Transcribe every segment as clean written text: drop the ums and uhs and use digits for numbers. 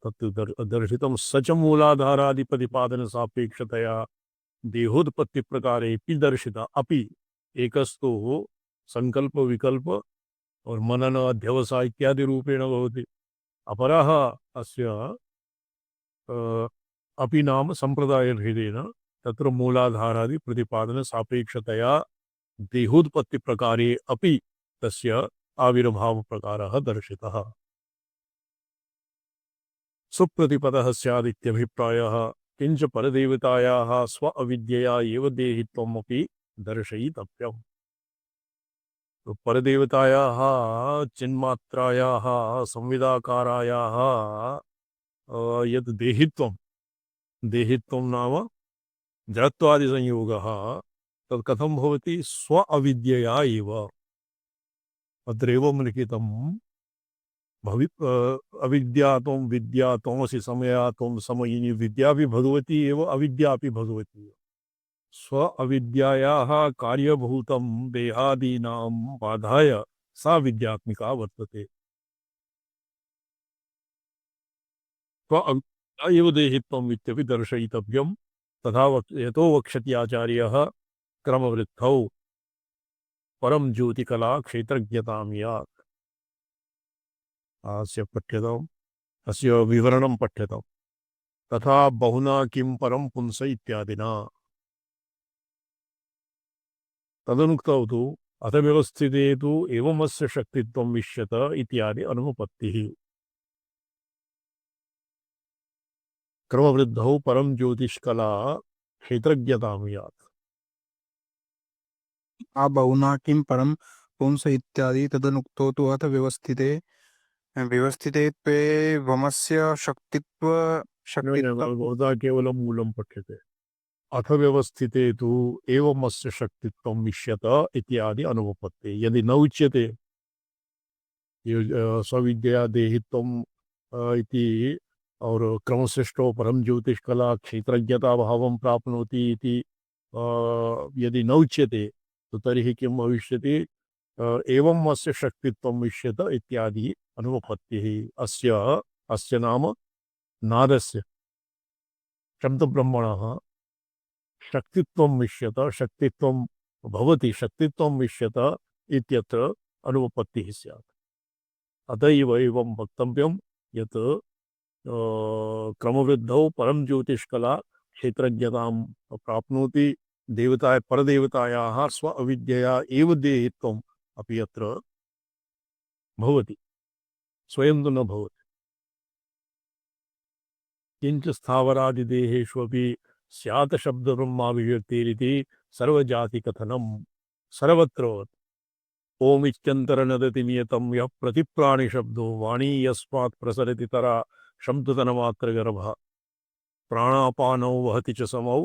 तत् दर्शितं स च मूलाधारादिप्रतिपादन सापेक्षतया देहोत्पत्ति प्रकारेपि दर्शित अपि एकस्तु संकल्प विकल्प और मनन अध्यवसाय इत्यादि रूपेण भवति। अपरः अस्य अपि नाम संप्रदाय भेदेन तत्र मूलाधारादि प्रतिपादन सापेक्षतया देहोत्पत्ति प्रकारे अपि तस्य आविर्भाव प्रकारः दर्शितः। सुप्रतिपदः स्यादित्यभिप्रायः। किंच परदेवतायाः स्व अविद्यया एव देहित्वमपि दर्शयितव्यम्। तो परदेवतायाः चिन्मात्रायाः संविदाकारायाः यत् देहित्वं देहित्वं नाम जडत्वादि संयोगः तत् कथं भवति? स्व अविद्यया एव। अत्रैव लिखितं भवि अविद्या त्वं विद्या त्वमसि समया त्वं समयिनी। विद्या भी भगवती एव अविद्या भी भगवती एव। स्व अविद्यायाः कार्यभूतं देहादीनां बाधाय सा विद्यात्मिका वर्तते। स्व अविद्या एव देहित्वम् इत्यपि दर्शयितव्यम्। तथा यतो वक्षति आचार्यः क्रमवृद्धौ परम ज्योतिकला क्षेत्रज्ञतां यात्। अस्य पठ्यताम्, अस्य विवरणं पठ्यताम्। तथा बहुना किं परम पुंस इत्यादिना। तदनुक्तौ तु अथ व्यवस्थिते तु एवमस्य शक्तित्वं विश्यत इत्यादि अनुपत्तिः। क्रमवृद्धौ परम ज्योतिष्कला क्षेत्रज्ञतां यात्। आ बहुना किं परम पुंस इत्यादि तदनुक्तो तु अथ व्यवस्थिते व्यवस्थिते त्वे वमस्य शक्तित्व बहुधा केवलं मूलं पठ्यते। अथ व्यवस्थिते तु एवमस्य शक्तित्वं विश्यत इत्यादि अनुपत्तिः। यदि न उच्यते सविद्या देहित्वम् इति और क्रमश्रेष्ठो परम ज्योतिष्कला क्षेत्रज्ञता भावं प्राप्नोति इति यदि न उच्यते तो तर्हि किं भविष्यति? एवं अस्य शक्तित्वं विश्यत इत्यादि अनुपत्तिः। अस्य अस्य नाम नादस्य शब्दब्रह्मणः शक्तित्वं विश्यत, शक्तित्वं भवति, शक्तित्वं विश्यत इत्यत्र अनुपत्तिः स्यात्। अत एवं वक्तव्यं यत् क्रमवृद्धौ परम ज्योतिष्कला क्षेत्रज्ञतां प्राप्नोति। देवता परदेवतायाः स्व अविद्यया एव देहित्वम् अपि अत्र भवति, स्वयं तु न भवति। किंच स्थावरादिदेहेषु अपि स्यात् शब्दब्रह्माभिव्यक्तिरिति सर्वजातिकथनं। सर्वत्र ओम इत्यन्तरनदति नियतं यः प्रतिप्राणिशब्दो वाणी यस्मात् प्रसरति तरा शब्दतनमात्रगर्भः प्राणापानौ वहति च समौ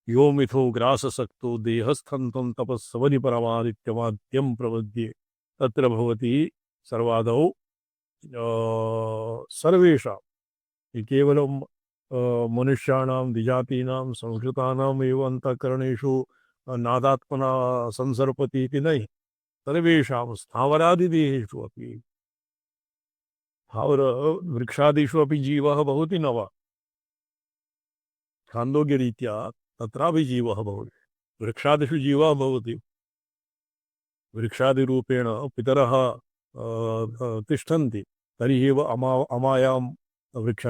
यो मिथो ग्राससक्तो देहस्थन्तं तपस्सवनि परमादित्यमाद्यं प्रवद्ये। तत्र भवति सर्वादौ सर्वेषां केवलं मनुष्याणां द्विजातीनां संस्कृतानाम् एव अंतःकरणेषु नादात्मना संसर्पति इति नहि। सर्वेषां स्थावरादिदेहेषु अपि स्थावर वृक्षादिषु अपि जीवः भवति न वा? छान्दोग्यरीत्या तत्रापि जीवः भवति, वृक्षादिषु जीवः भवति। वृक्षादिरूपेण पितरः तिष्ठन्ति तर्हि एव अमायां वृक्ष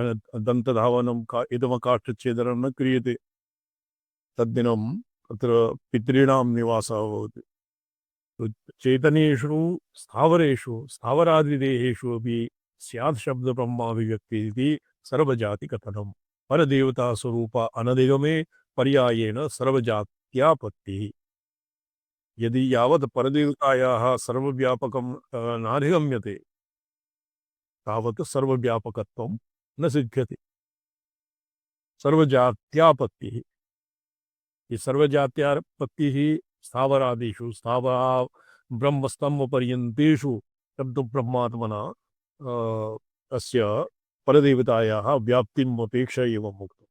दन्तधावनं इदमकाष्ठच्छेदनं न क्रियते। तद्दिनं तत्र पितॄणां निवासः भवति। चैतन्येषु स्थावरेषु स्थावरादिदेहेषु अपि स्यात् शब्दब्रह्माभिव्यक्तिः इति सर्वजातिकथनं। परदेवता स्वरूप अनधिगमे पर्यायेण सर्वजात्यापत्तिः। यदि यावत् परदेवतायाः सर्वव्यापकं नाधिगम्यते तावत् सर्वव्यापकत्वं न सिद्ध्यति। सर्वजात्यापत्तिः। ये सर्वजात्यापत्तिः स्थावरादिषु स्थावरा ब्रह्मस्तम्भपर्यन्तेषु शब्दब्रह्मात्मना अस्य परदेवतायाः व्याप्तिम् अपेक्ष एवम् उक्तम्।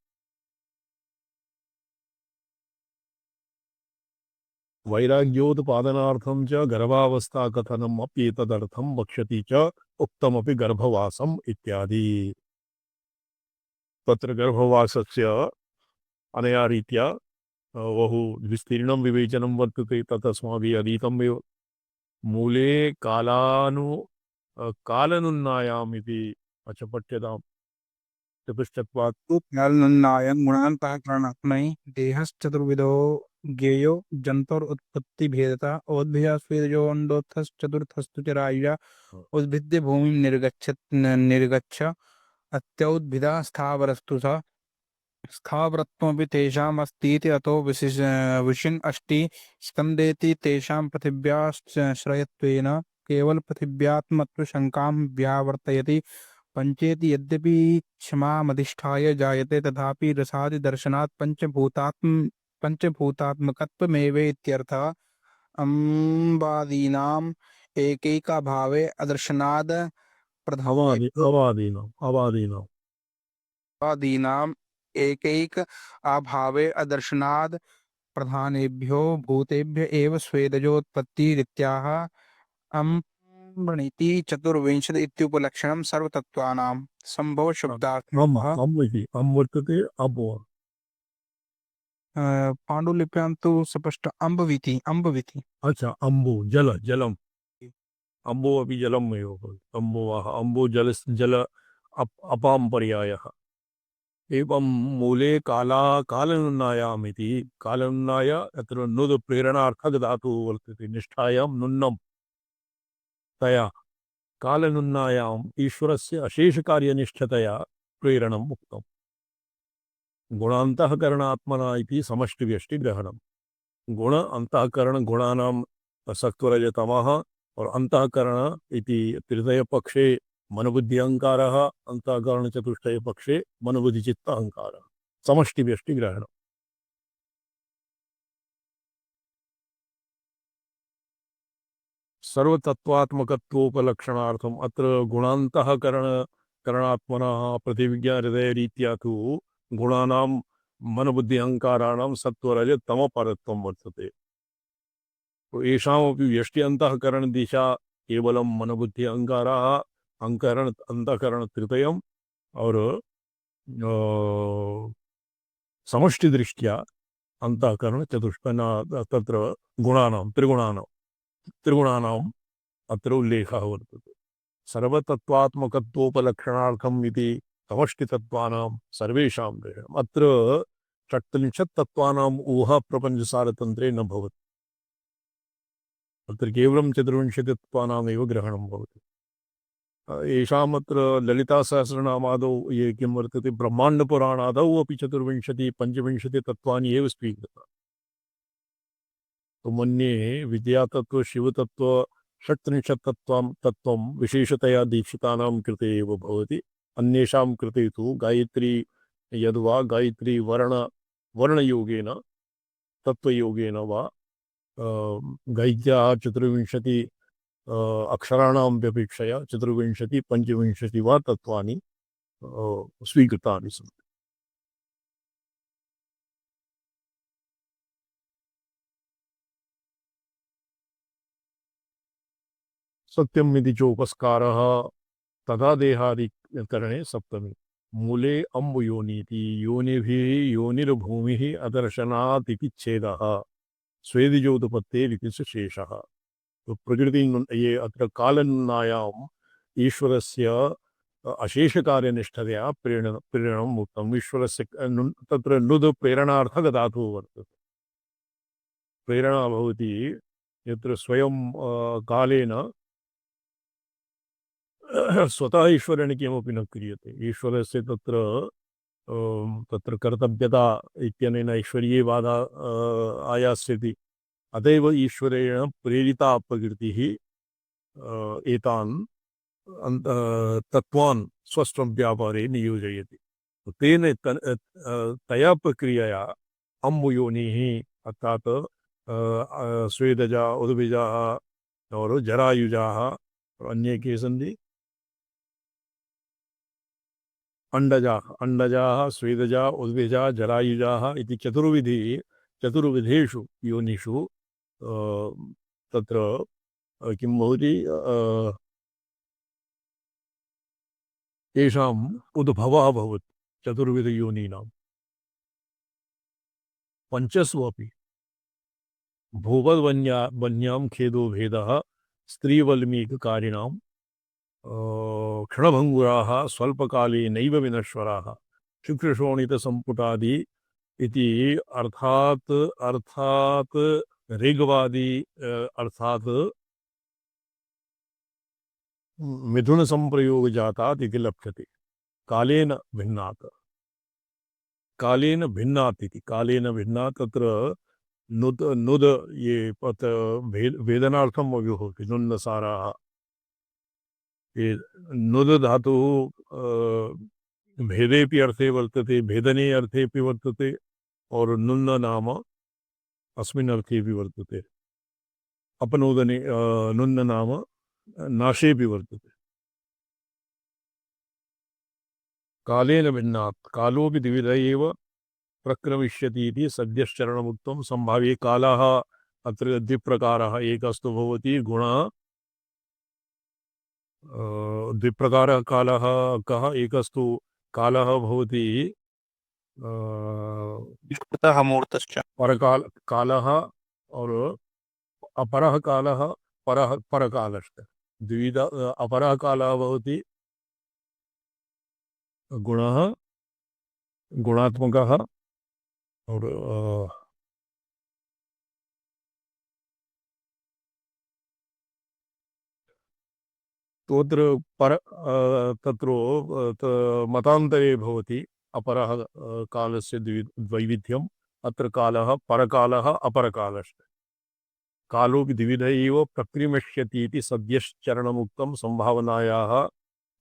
वैराग्योत्पादनार्थं च गर्भावस्था कथनम् अप्येतदर्थं वक्ष्यति च उक्तमपि गर्भवासम् इत्यादि। तत्र गर्भवासस्य अनया रीत्या बहु विस्तीर्णं विवेचनं वर्तते तत् अस्माभिः अधीतमेव मूले कालनुन्नायाम् इति च पठ्यताम् चतुश्चत्वात् ज्ञानन्नायं गुणान्तः करणात्मै देहश्चतुर्विधो ज्ञेयो जन्तोरुत्पत्तिभेदता ओद्भिः चतुर्थस्तु च राजा उद्भिद्य भूमिं निर्गच्छ अत्योद्भिदा स्थावरस्तु स स्थावरत्वमपि तेषाम् अस्तीति अतो विशिन् अष्टि स्कन्देति तेषां पृथिव्याश्रयत्वेन केवल पृथिव्यात्मत्वशङ्कां व्यावर्तयति पंचेति यद्यपि क्षमामधिष्ठाय जायते तथापि रसादिदर्शनात् पंचभूतात्मकत्वमेवेत्यर्थः अम्बादीनाम् एकैकाभावे अदर्शनाद् अवादीनाम् प्रधानादीनाम् एकैक अभावे अदर्शनाद् प्रधानेभ्यो भूतेभ्य एव स्वेदजोत्पत्तिरित्याह अम्बणिति चतुर्विंशति इत्युपलक्षणं सर्वतत्त्वानां संभव शब्दार्थः वर्तते अम्बो पाण्डुलिप्यां तु स्पष्ट अम्बविति अच्छा अम्बु जलम् अम्बो अपि जलम् एव अम्बो जल अपां पर्यायः एवं मूले कालनुन्नायाम् इति कालनुन्नाय अत्र नुद् प्रेरणार्थक धातुः वर्तते निष्ठायां नुन्नं तया कालनुन्नायाम् ईश्वरस्य अशेषकार्यनिष्ठतया प्रेरणम् उक्तम् गुणान्तःकरणात्मना इति समष्टिव्यष्टिग्रहणम् गुण अंतःकरण गुणानां सत्वरजतमः और अंतःकरण इति तृतीय पक्षे मनोबुद्धि अहंकारः अंतःकरण चतुष्टय पक्षे मनोबुद्धि चित्त अहंकारः समष्टि व्यष्टि ग्रहणम् सर्वतत्त्वात्मकत्वोपलक्षणार्थम् अत्र करणात्मनः प्रतिविज्ञा हृदय रीत्या तु गुणानां मनोबुद्धि अहंकाराणां सत्वरज तमपरत्वं वर्तते तो येषामपि व्यष्टि अंतःकरण दिशा केवलं मनोबुद्धि अहंकाराः अंतःकरण तृतीयम् और समष्टि दृष्ट्या अंतःकरण चतुष्टय तत्र गुणानां त्रिगुणानाम् अत्र उल्लेखः वर्तते सर्वतत्त्वात्मकत्वोपलक्षणार्थम् इति समष्टितत्त्वानां सर्वेषां ग्रहणम् अत्र षट्त्रिंशत् तत्त्वानाम् ऊहा प्रपञ्चसारतन्त्रे न भवति अत्र केवलं चतुर्विंशतित्वानामेव ग्रहणं भवति येषामत्र ललितासहस्रनामादौ ये किं वर्तते ब्रह्माण्डपुराणादौ अपि पंचविंशतितत्त्वानि एव स्वीकृतानि तो मन्ये विद्यातत्त्व शिवतत्त्व तत्त्वं विशेषतया दीक्षितानां कृते एव भवति अन्येषां कृते तु गायत्री यद्वा गायत्री वर्णयोगेन तत्त्वयोगेन वा गायत्र्याः चतुर्विंशति अक्षराणां व्यपेक्षया चतुर्विंशति पंचविंशति वा तत्त्वानि स्वीकृतानि सन्ति सत्यम् इति चोपस्कारः तथा देहादिकरणे सप्तमी मूले अम्बु योनीति योनिभिः योनिर्भूमिः अदर्शनात् इति छेदः स्वेदिजोतपत्तेरिति शेषः तो प्रकृति ये अत्र कालनुन्नायाम् ईश्वरस्य अशेषकार्यनिष्ठतया प्रेरणम् उक्तम् ईश्वरस्य तत्र नुद् प्रेरणार्थक धातुः वर्तते प्रेरणा भवति यत्र स्वयं कालेन स्वतः ईश्वरेण किमपि न क्रियते ईश्वरस्य तत्र कर्तव्यता इत्यनेन ऐश्वर्ये बाधा आयास्यति अतएव ईश्वरेण प्रेरिता प्रकृतिः एतान् तत्त्वान् स्वस्वव्यापारे नियोजयति तेन तया प्रक्रियया अम्बुयोनिः अर्थात् स्वेदजा उद्भिजाः और जरायुजाः और अन्ये के सन्ति अंडजाः स्वेदजा उद्भिजा जरायुजाः इति चतुर्विधेषु योनिषु तत्र किं भवति तेषाम् उद्भवः भवति चतुर्विधयोनीनां पंचसु अपि भूवद्वन्यां खेदो भेदः स्त्रीवल्मीककारिणां क्षणभङ्गुराः स्वल्पकाले नैव विनश्वराः शुक्रशोणितसम्पुटादि इति अर्थात् ऋग्वादी अर्थात् मिथुनसम्प्रयोगजातात् इति लप्यते कालेन भिन्नात् इति कालेन भिन्नात् तत्र नुद ये वेदनार्थम् अपि भवति नुन्नसाराः ये नुद धातुः भेदेपि अर्थे वर्तते भेदने अर्थेपि वर्तते और नुन्न नाम अस्मिन् अर्थेपि वर्तते अपनोदने नुन्न नाम नाशेपि वर्तते कालेन भिन्नात् कालोऽपि द्विविध एव प्रक्रमिष्यति इति सद्यश्चरणमुक्तं संभाव्ये कालः अत्र द्विप्रकारः एकस्तु भवति गुणः द्विप्रकारः कालः कः एकस्तु कालः भवति युक्तः मूर्तश्च कालः और अपरः कालः परकालश्च द्विविध अपरः कालः भवति गुणः गुणात्मकः और तोत्र पर तत्र मतान्तरे भवति अपरः कालस्य द्वैविध्यम् अत्र कालः परकालः अपरकालश्च कालोऽपि द्विविध एव प्रक्रिमिष्यति इति सद्यश्चरणमुक्तं संभावनायाः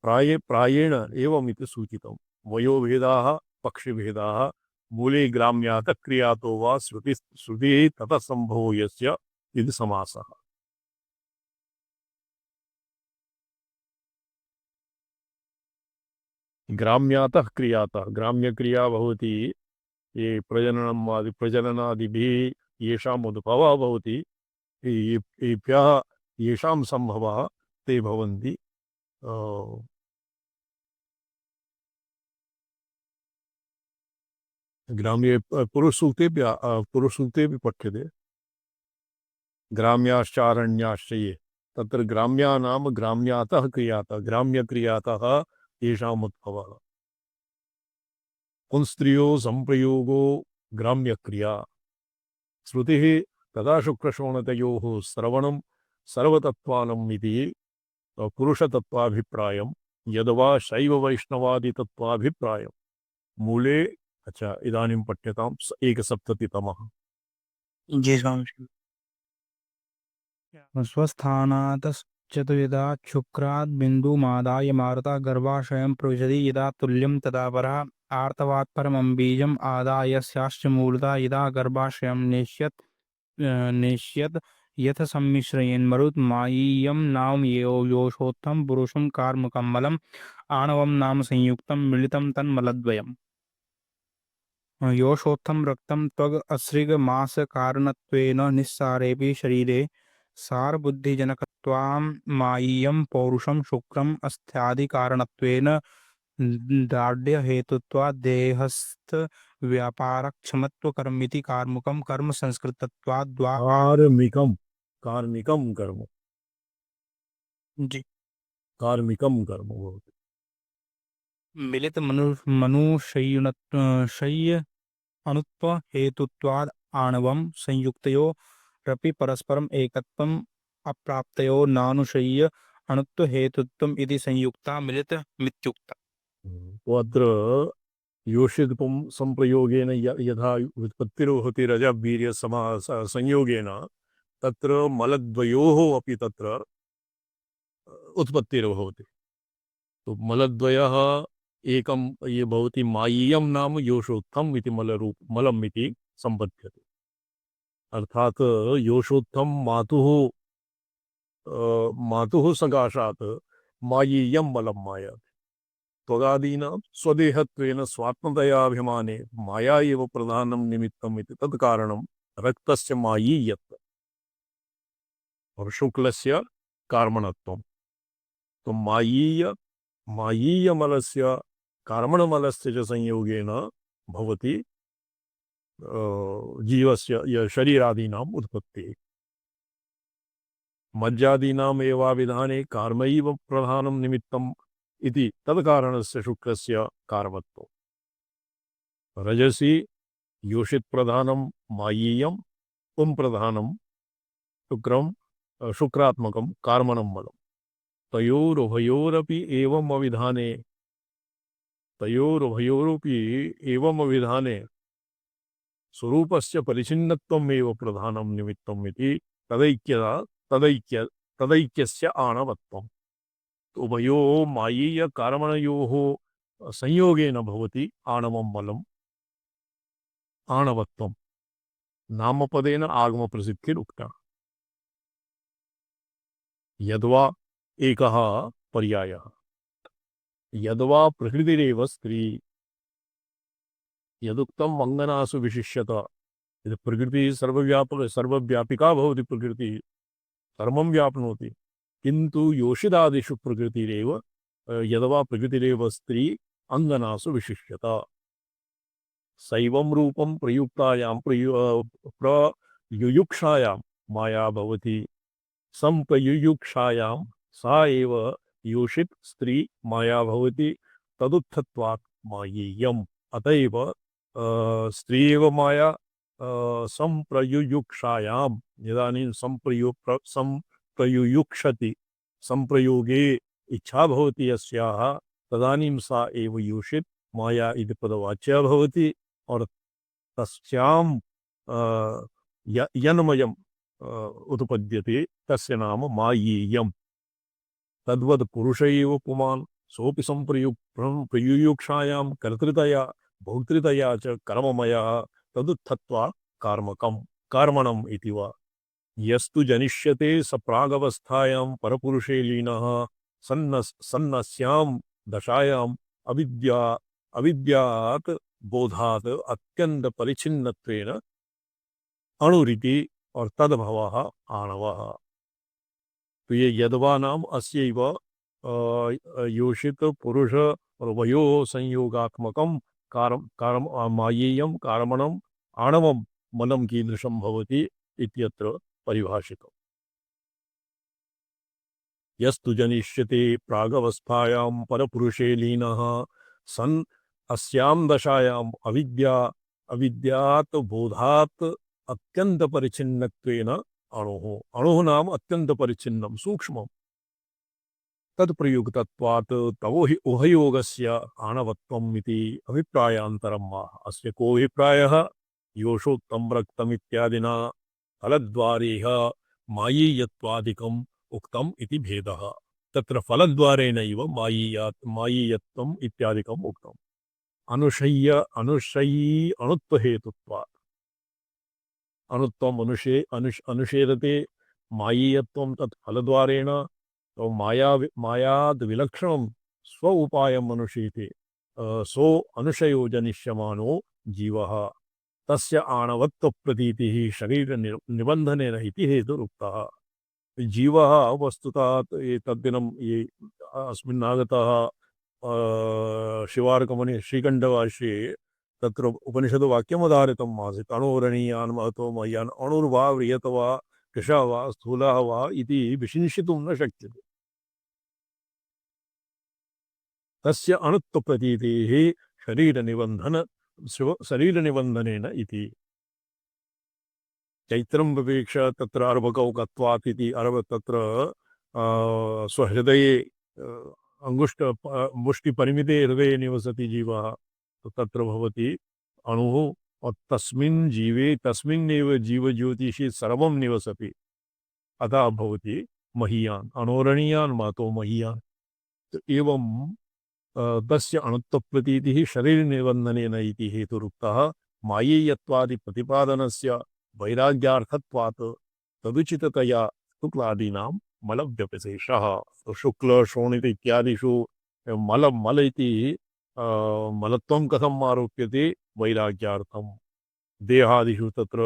प्रायेण एवमिति सूचितं वयोभेदाः पक्षिभेदाः मूले ग्राम्यात् क्रियातो वा श्रुतिः ततः सम्भवो यस्य इति समासः ग्राम्यातः क्रियातः ग्राम्यक्रिया भवति ये प्रजननादिभिः येषाम् उद्भवः भवति येभ्यः येषां सम्भवः ते भवन्ति ग्राम्ये पुरुषसूक्तेपि पठ्यते ग्राम्याश्चारण्याश्च ये तत्र ग्राम्यानां ग्राम्यातः क्रियातः ग्राम्यक्रियातः येषाम् उद्भवः पुंस्त्रियो संप्रयोगो ग्राम्यक्रिया श्रुतिः तदा शुक्रशोणतयोः श्रवणं सर्वतत्त्वानम् इति पुरुषतत्त्वाभिप्रायं यद्वा शैववैष्णवादितत्त्वाभिप्रायं मूले अच्छा इदानीं पठ्यतां 170तमः जी स्वामी स्वस्थानात् चतुर्विधा शुक्रात् बिन्दुमादाय मारुता गर्भाशयं प्रविशति यदा तुल्यं तदा परः आर्तवात् परमं बीजम् आदाय स्याश्च मूलता यदा गर्भाशयं नेष्यत् यथ सम्मिश्रयेन् मरुत् मायीयं नाम योषोत्थं पुरुषं कार्मुकं मलम् आणवं नाम संयुक्तं मिलितं तन्मलद्वयम् योषोत्थं रक्तं त्वग् असृग मास कारणत्वेन निस्सारेऽपि शरीरे सारबुद्धिजनकत्वां मायीयं पौरुषं शुक्रम् अस्त्यादिकारणत्वेन दार्ढ्यहेतुत्वात् देहस्थ व्यापारक्षमत्वकर्मिति कार्मुकं कर्म संस्कृतत्वात् कार्मिकं कर्म जी कार्मिकं कर्म भवति मिलित मनुष्य्य अनुत्व हेतुत्वात् आणवं संयुक्तयोरपि परस्परम् एकत्वम् अप्राप्तयो नानुशय्य अणुत्व हेतुत्वम् इति संयुक्ता मिलित मित्युक्ता तो अत्र योषितुं संप्रयोगेन यथा उत्पत्तिर्भवति रजवीर्य संयोगेन तत्र मलद्वयोः अपि तत्र उत्पत्तिर्भवति तो मलद्वयः एकं ये भवति मायीयं नाम योषोत्थम् इति मलम् इति सम्पद्यते अर्थात् योषोत्थं मातुः सकाशात् मायीयं मलं मायाति त्वगादीनां स्वदेहत्वेन स्वात्मतयाभिमाने माया एव प्रधानं निमित्तम् इति तत् कारणं रक्तस्य मायीयत्वम् और शुक्लस्य कार्मणत्वम् तो मायीयमलस्य कर्मणमलस्य च संयोगेन भवति जीवस्य शरीरादीनाम् उत्पत्तिः। मज्जादीनाम् एवाविधाने कर्मैव प्रधानं निमित्तम् इति तत्कारणस्य शुक्रस्य कारवत्वम्। रजसि योषित् प्रधानं मायीयं पुं प्रधानं शुक्रात्मकं कर्मणं मलं। तयोरुभयोरपि एवम् अविधाने स्वरूपस्य परिचिन्नत्वमेव प्रधानं निमित्तम् इति तदैक्यस्य आणवत्वम्। उभयोः मायीय कर्मणयोः संयोगेन भवति आणवं मलम् आणवत्वम्। नामपदेन आगमप्रसिद्धिरुक्ता। यद्वा एकः पर्यायः। यद्वा प्रकृतिरेव स्त्री यदुक्तम् अङ्गनासु विशिष्यत। यदि प्रकृतिः सर्वव्यापिका भवति, प्रकृतिः सर्वं व्याप्नोति, किन्तु योषिदादिषु प्रकृतिरेव यद्वा प्रकृतिरेव स्त्री अङ्गनासु विशिष्यत। सैवं रूपं प्रयुयुक्षायां माया भवति। संप्रयुयुक्षायां सा एव योषित स्त्री माया भवति। तदुत्थत्वात् मायेयम्। अतएव स्त्री एव माया संप्रयुयुक्षायाम्। इदानीं संप्रयुयुक्षति, संप्रयोगे इच्छा भवति यस्याः, तदानीं सा एव योषित माया इति पदवाच्या भवति। और तस्यां यन्मयम् उत्पद्यते तस्य नाम मायेयम्। तद्वद् पुरुष एव पुमान् सोऽपि प्रयुयुक्षायां कर्तृतया भोक्तृतया च कर्ममयः। तदुत्थत्वात् कर्मणम् इति वा। यस्तु जनिष्यते स प्रागवस्थायां परपुरुषे लीनः सन्नस्यां दशायाम् अविद्यात् बोधात् अत्यंत परिचिन्नत्वेन अणुरिति और तद्भवः आणवः। तो ये यद्वा नाम अस्यैव योषित पुरुष और वयोः संयोगात्मकं मायेयं कर्मणम् आणवं मलं कीदृशं भवति इत्यत्र परिभाषितम्। यस्तु जनिष्यते प्रागवस्थायां परपुरुषे लीनः सन् अस्यां दशायाम् अविद्यात् बोधात् अत्यंत परिचिन्नत्वेन अणुः। अणुः नाम अत्यंत परिचिन्नं सूक्ष्मम्। तत्प्रयुक्तत्वात् तवो हि उभयोगस्य आणवत्वम् इति अभिप्रायान्तरम् वा। अस्य को अभिप्रायः? योषोक्तं रक्तमित्यादिना फलद्वारेह मायीयत्वादिकम् उक्तम् इति भेदः। तत्र फलद्वारेणैव मायीयत्वम् इत्यादिकम् उक्तम्। अनुशयी अणुत्वहेतुत्वात्। अणुत्वम् अनुशेरते मायीयत्वं तत् फलद्वारेण। तो मायाद् विलक्षणं स्व उपायम् अनुशीते सो अनुशयो जनिष्यमानो जीवः। तस्य आणवत्वप्रतीतिः शरीर निबन्धनेन इति हेतुरुक्तः। जीवः वस्तुतः एतद्दिनं ये अस्मिन्नागतः शिवार्कमणि श्रीकण्ठभाष्ये तत्र उपनिषद्वाक्यमुदाहृतम् आसीत्। अणोरणीयान् महतो मह्यान् अणुर्वा व्रियत वा कृशः वा स्थूलः वा इति विशिंशितुं न शक्यते। तस्य अणुत्वप्रतीतिः शरीरनिबन्धनेन इति। चैत्रं विवेक्ष तत्र अर्भकौकत्वात् इति तत्र स्वहृदये मुष्टिपरिमिते हृदये निवसति जीवः। तो तत्र भवति अणुः और तस्मिन्नेव जीवज्योतिषि सर्वं निवसति। अतः भवति महीयान् अणोरणीयान् महतो महीयान्। तो एवं तस्य अणुत्वप्रतीतिः शरीरनिबन्धनेन इति हेतुरुक्तः। मायेयत्वादि प्रतिपादनस्य वैराग्यार्थत्वात् तदुचिततया शुक्लादीनां मलव्यपशेषः। तो शुक्ल शोणित इत्यादिषु मल इति मलत्वं कथम् आरोप्यते? वैराग्यार्थं। देहादिषु तत्र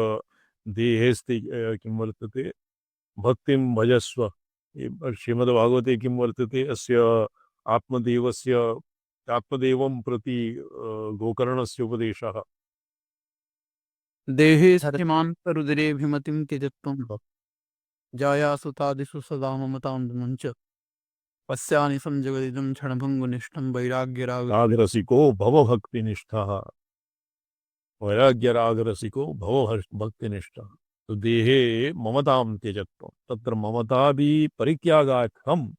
देहेस्ति किं वर्तते? भक्तिं भजस्व। श्रीमद्भागवते किं वर्तते? अस्य आत्मदेवस्य आत्मदेवं प्रति गोकर्णस्य उपदेशः। देहे सत्यमान्तरुदरेऽभिमतिं त्यजत्वं जाया सुतादिषु सदा ममतां विमुञ्च पश्यानि संजगदिदं क्षणभङ्गुनिष्ठं वैराग्यराग रागरसिको भवभक्तिनिष्ठः, वैराग्यरागरसिको भवभक्तिनिष्ठः। तो देहे ममतां त्यजत्वं, तत्र ममतादि परित्यागार्थम्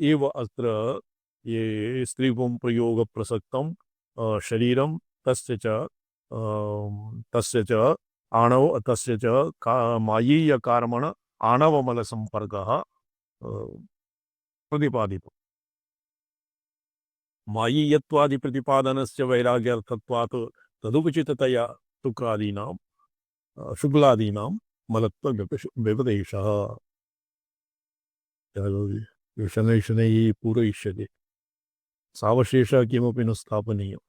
एव अत्र ये स्त्रीपुं प्रयोग प्रसक्तं शरीरं तस्य च आणव तस्य च मायीय कर्मण आणवमल संपर्कः प्रतिपादितो। मायीयत्वादि प्रतिपादनस्य वैराग्यार्थत्वात् तदुपचिततया शुक्लादीनां मलत्व व्यपदेशः शनैः शनैः पूरयिष्यते, सावशेषः किमपि न स्थापनीयम्।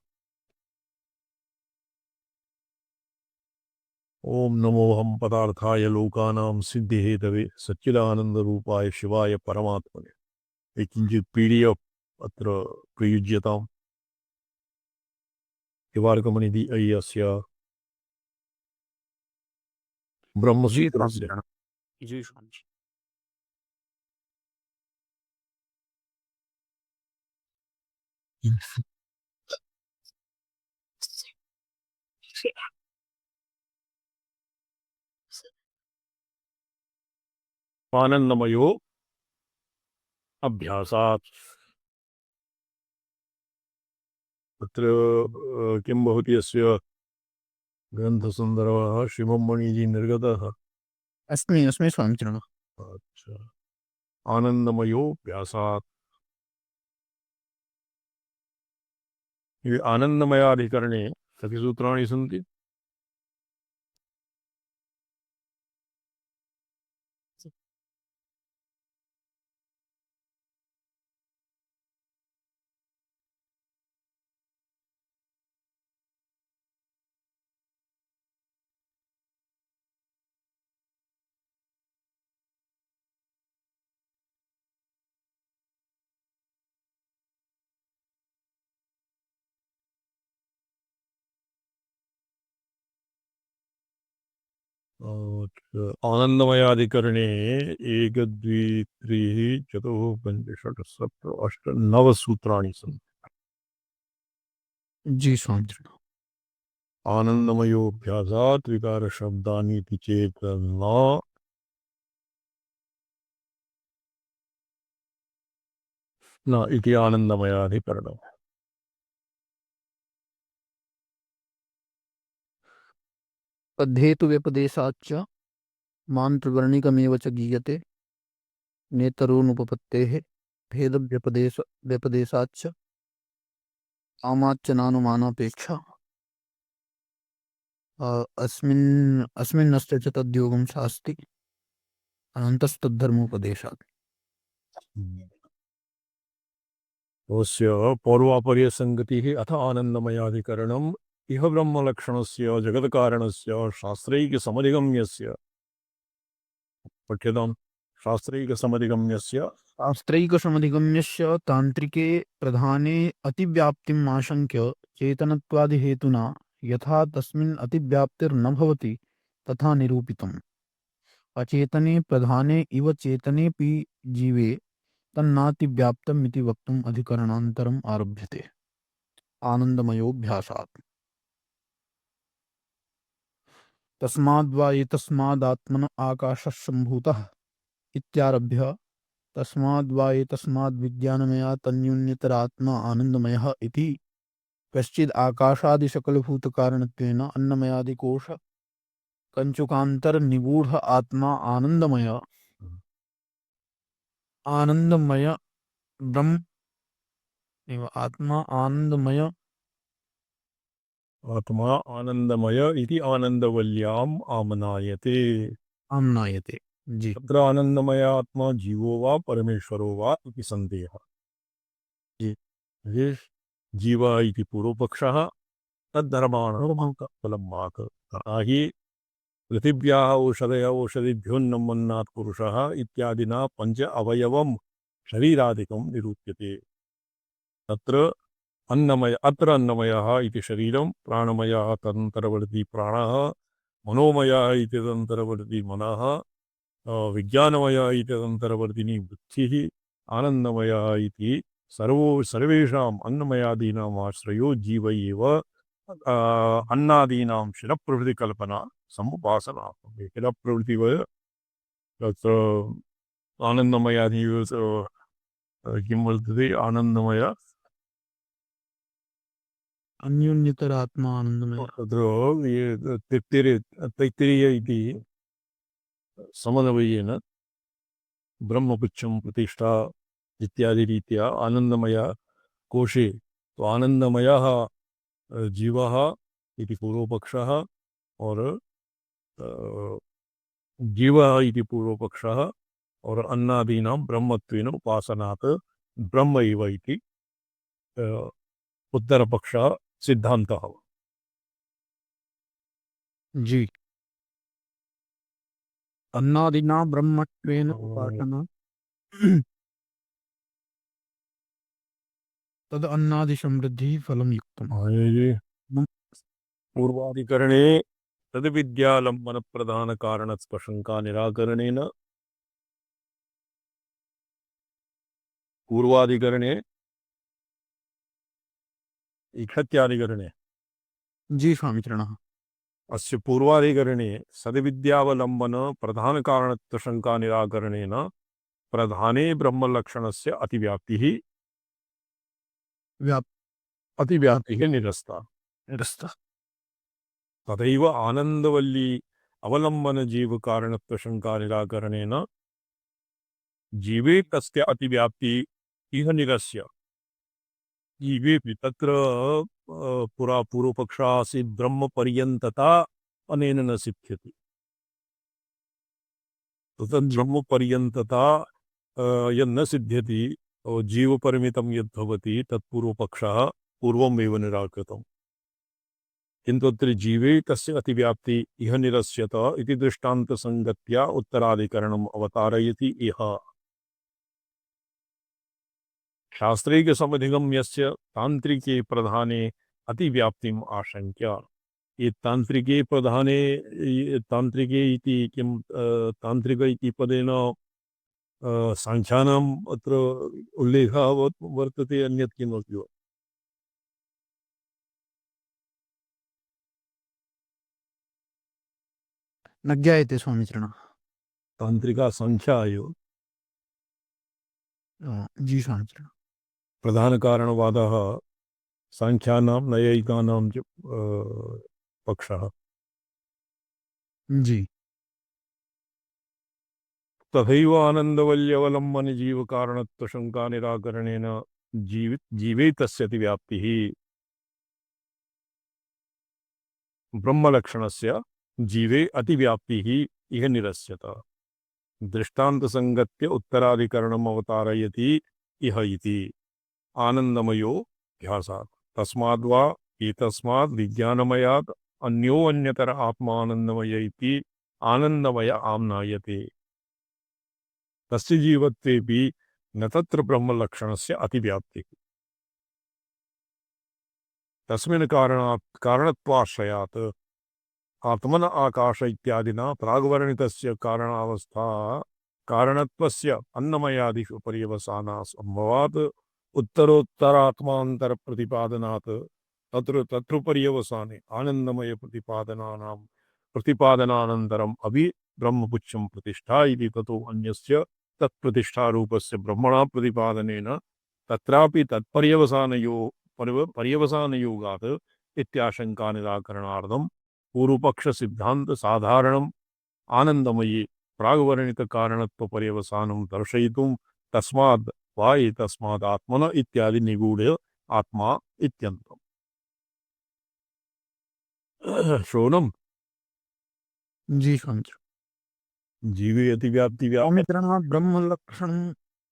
ओम नमोऽहं पदार्थाय लोकानां सिद्धिहेतवे सच्चिदानन्दरूपाय शिवाय परमात्मने। किञ्चित् PDF अत्र प्रयुज्यताम्। तिवारकमणिदि अय्यस्य ब्रह्मसूत्रस्य आनन्दमयो अभ्यासात्। अत्र किं भवति अस्य ग्रन्थसन्दर्भः शिवमणिजी निर्गतः। अस्मि अस्मि स्वामिचरणः। अच्छा, आनन्दमयोऽभ्यासात्। ये आनन्दमयाधिकरणे कति सूत्राणि सन्ति? आनन्दमयाधिकरणे 1 2 3 4 5 6 7 8 9 सूत्राणि सन्ति। जी स्वामिचरणः। आनन्दमयोऽभ्यासात् विकारशब्दानि इति चेत् न इति आनन्दमयाधिकरणम्। तद्धेतु व्यपदेशाच्च मान्त्रवर्णिकमेव च गीयते नेतरोनुपपत्तेः व्यपदेशाच्च कामाच्च नानुमानापेक्षा अस्मिन्नस्य च तद्योगं शास्ति अनन्तस्तद्धर्मोपदेशात्। तस्य पौर्वापर्यसङ्गतिः अथ आनन्दमयाधिकरणम् इह ब्रह्मलक्षणस्य जगत्कारणस्य शास्त्रैकसमधिगम्यस्य पठ्यताम्। शास्त्रैकसमधिगम्यस्य शास्त्रैकसमधिगम्यस्य तान्त्रिके प्रधाने अतिव्याप्तिम् आशङ्क्य चेतनत्वादिहेतुना यथा तस्मिन् अतिव्याप्तिर्न भवति तथा निरूपितम्। अचेतने प्रधाने इव चेतनेऽपि जीवे तन्नातिव्याप्तम् इति वक्तुम् अधिकरणान्तरम् आरभ्यते। आनन्दमयोऽभ्यासात्। तस्माद्वा एतस्मादात्मन आकाशः सम्भूतः इत्यारभ्य तस्माद्वा एतस्माद्विज्ञानमया तन्यून्यतरात्मा आनन्दमयः इति कश्चिद् आकाशादिसकलभूतकारणत्वेन अन्नमयादिकोश कञ्चुकान्तर्निगूढ आत्मा आनन्दमय ब्रह्म एव आत्मा आत्मा आनन्दमय इति आनन्दवल्याम् आमनायते। आम्नायते। जी तत्र आनन्दमय आत्मा जीवो वा परमेश्वरो वा इति सन्देहः। जी जीव इति पूर्वपक्षः तद्धर्माणां फलं माक। हि पृथिव्याः औषधिभ्योन्नमन्नात् पुरुषः इत्यादिना 5 अवयवं शरीरादिकं निरूप्यते। तत्र अन्नमय अत्र अन्नमयः इति शरीरं, प्राणमयः तदन्तरवर्ती प्राणः, मनोमयः इति तदन्तरवर्ती मनः, विज्ञानमयः इति तदन्तरवर्तिनी बुद्धिः, आनन्दमयः इति सर्वेषाम् अन्नमयादीनाम् आश्रयो जीव एव अन्नादीनां शिरप्रभृतिकल्पना समुपासना। शिरप्रभृतिव तत्र आनन्दमयादि किं वर्तते आनन्दमय अन्योन्यतरात्मा आनंदमय। तत्र तैत्तिरीय इति समन्वयेन ब्रह्मपुच्छं प्रतिष्ठा इत्यादि रीत्या आनन्दमय कोशे तो आनन्दमयः जीवः इति पूर्वपक्षः और जीवः इति पूर्वपक्षः और अन्नादीनां ब्रह्मत्वेन उपासनात् ब्रह्म एव इति उत्तरपक्षः सिद्धान्तः। जी। अन्नादिना ब्रह्मत्वेन उपासना तद अन्नादि समृद्धि फलम युक्तम। पूर्वाधिकरणे तद्विद्यालम्बन प्रधान कारणस्पशंका निराकरणेन पूर्वाधिकरणे इक्षत्यादिकरणे जी स्वामिचरणः। अस्य पूर्वाधिकरणे सद्विद्यावलम्बन प्रधान कारणत्वशंका निराकरणेन प्रधाने ब्रह्मलक्षणस्य अतिव्याप्तिः निरस्ता। तथैव आनन्दवल्ली अवलंबन जीव कारणत्वशंका निराकरणेन जीवे तस्य अतिव्याप्ति इह निरस्य। जीवेपि तत्र पुरा पूर्वपक्षः आसीत् ब्रह्मपर्यन्तता अनेन न सिद्ध्यति। तत् ब्रह्मपर्यन्तता यन्न सिद्ध्यति जीवपरिमितं यद्भवति तत्पूर्वपक्षः पूर्वमेव निराकृतम्। किन्तु अत्र जीवे तस्य अतिव्याप्ति इह निरस्यत इति दृष्टान्तसङ्गत्या उत्तराधिकरणम् अवतारयति इह। शास्त्रैकसमधिगम्यस्य तान्त्रिके प्रधाने अतिव्याप्तिम् आशङ्क्य। ये तान्त्रिके प्रधाने तान्त्रिके इति किं तान्त्रिक इति पदेन साङ्ख्यानाम् अत्र उल्लेखः वर्तते अन्यत् किमपि वा? न ज्ञायते स्वामिचरणः। तान्त्रिका संख्या एव जी स्वामिचरणः। प्रधानकारणवादः साङ्ख्यानां नैयायिकानां च पक्षः। जी। तथैव आनन्दवल्यवलम्बनजीवकारणत्वशङ्का निराकरणेन जीवे तस्य अतिव्याप्तिः ब्रह्मलक्षणस्य जीवे अतिव्याप्तिः इह निरस्यत। दृष्टान्तसङ्गत्य उत्तराधिकरणम् अवतारयति इह इति आनन्दमयो ध्यासात्। तस्माद्वा एतस्माद् विज्ञानमयात् अन्यो अन्यतर आत्मानन्दमय इति आनन्दमय आम्नायते। तस्य जीवत्वेपि न तत्र ब्रह्मलक्षणस्य अतिव्याप्तिः। तस्मिन् कारणत्वाश्रयात् आत्मन आकाश इत्यादिना प्राग्वर्णितस्य कारणावस्था कारणत्वस्य अन्नमयादिषु पर्यवसाना सम्भवात् उत्तरोत्तरात्मान्तर प्रतिपादनात् तत्र पर्यवसाने आनन्दमय प्रतिपादनानन्तरम् अपि ब्रह्मपुच्छं प्रतिष्ठा इति ततो अन्यस्य तत्प्रतिष्ठारूपस्य ब्रह्मणा प्रतिपादनेन तत्रापि पर्यवसानयोगात् इत्याशंका निराकरणार्थं पूर्वपक्ष सिद्धांत साधारणम् आनन्दमयी प्राग्वर्णित कारणत्व पर्यवसानं दर्शयितुं तस्माद् वा एतस्माद् आत्मन इत्यादि निगूढ आत्मा इत्यन्तम्। श्रोणम् जी स्वामिचरणः। जीवे अतिव्याप्ति स्वामिचरणः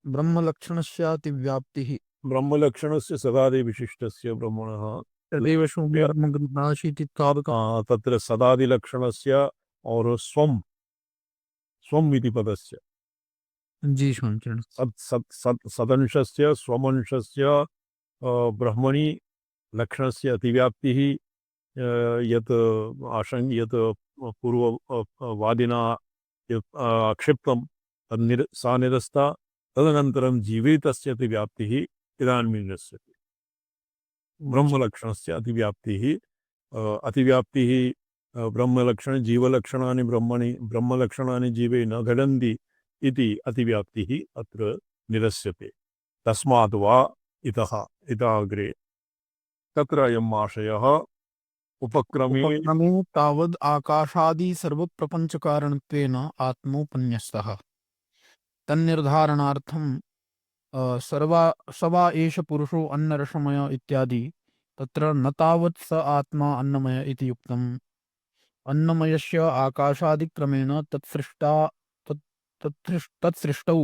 ब्रह्मलक्षणस्य अतिव्याप्तिः ब्रह्मलक्षणस्य सदादि विशिष्टस्य ब्रह्मणः तदेव शून्यब्रह्मग्रन्थासीत् तत्र सदादिलक्षणस्य और स्वम् इति पदस्य जी स्वामिचरणः। सदंशस्य स्वमंशस्य ब्रह्मणि लक्षणस्य अतिव्याप्तिः यत् यत् पूर्ववादिना यत् क्षिप्तं सा निरस्ता तदनन्तरं जीवे तस्य अतिव्याप्तिः इदानीं निरस्यते ब्रह्मलक्षणस्य अतिव्याप्तिः अतिव्याप्तिः ब्रह्मलक्षणे जीवलक्षणानि ब्रह्मलक्षणानि जीवे न घटन्ति इति अतिव्याप्तिः अत्र निरस्यते तस्मात् वा इतः अग्रे तत्र अयम् आशयः उपक्रमे तावद् आकाशादि सर्वप्रपञ्चकारणत्वेन आत्मोपन्यस्तः तन्निर्धारणार्थं सवा एष पुरुषो अन्नरसमय इत्यादि तत्र न तावत् स आत्मा अन्नमय इति उक्तम् अन्नमयस्य आकाशादिक्रमेण तत्सृष्टौ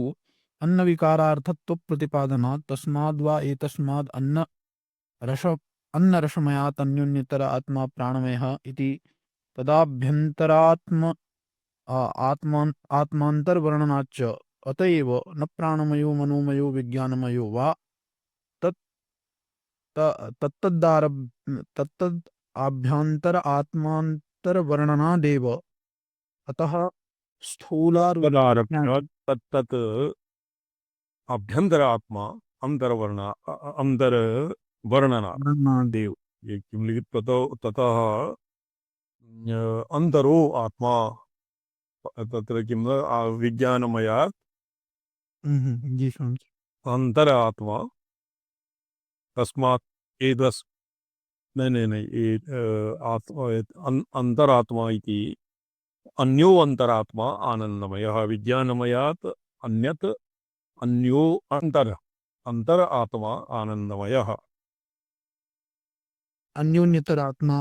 अन्नविकारार्थत्वप्रतिपादनात् तस्माद्वा एतस्माद् अन्नरसमयात् अन्योन्यतर आत्मा प्राणमयः इति तदाभ्यन्तरात्म आत्मान्तरवर्णनाच्च अतएव न प्राणमयो मनोमयो विज्ञानमयो वा तत्तद् आभ्यन्तर आत्मान्तरवर्णनादेव अतः स्थूलारूपं तत्तत् अभ्यन्तर आत्मा अंतरवर्णनादेव ये किं लिखित ततः अंतरो आत्मा तत्र किं विज्ञानमयात् जी अंतर आत्मा तस्मात् एतस् अंतरात्मा इति अन्यो अंतरात्मा आनंदमयः विज्ञानमयात् अन्यत् अन्यो अंतर आत्मा आनंदमयः अन्योन्यतर आत्मा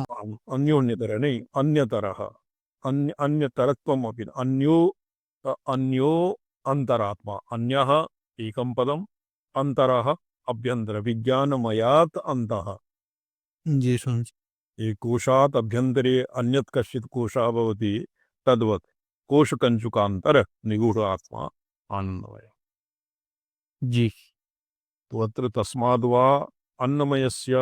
अन्योन्यतर नहीं अन्यतरः अन्यतरत्वम् अपि अन्यो अंतरात्मा अन्यः एकं पदम् अंतरः अभ्यन्तर विज्ञानमयात् अन्तः जी ये कोशात् अभ्यन्तरे अन्यत् कश्चित् कोशः भवति तद्वत् कोशकञ्चुकान्तर निगूढ आत्मा आनन्दमय जी तो अत्र तस्माद् वा अन्नमयस्य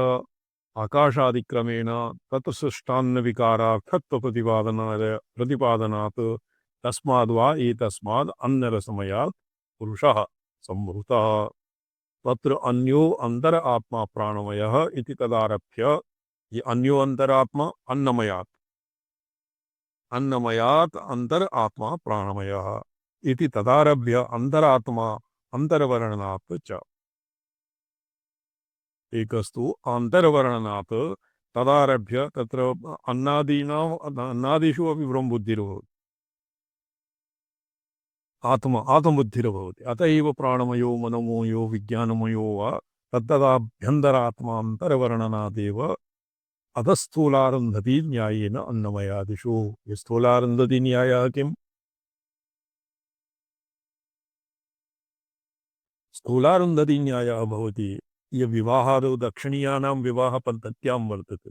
आकाशादिक्रमेण तत् सृष्टान्नविकारार्थत्वप्रतिपादनात् तस्माद् वा एतस्माद् अन्नरसमयात् पुरुषः सम्भूतः तत्र अन्यो अंतर आत्मा प्राणमयः इति तदारभ्य ये अन्यो अंतरात्मा अन्नमयात् अंतर आत्मा प्राणमयः इति तदारभ्य अंतरात्मा अंतरवर्णनात् च एकस्तु अंतरवर्णनात् तदारभ्य तत्र अन्नादिषु अपि ब्रह्मबुद्धिर्भवति आत्मबुद्धिर्भवति अत एव प्राणमयो मनोमयो विज्ञानमयो वा तत्तदाभ्यन्तरात्मान्तरवर्णनादेव अधस्थूलारुन्धति न्यायेन अन्नमयादिषु ये स्थूलारुन्धति न्यायः किम् स्थूलारुन्धति न्यायः भवति ये विवाहादौ दक्षिणीयानां विवाहपद्धत्यां वर्तते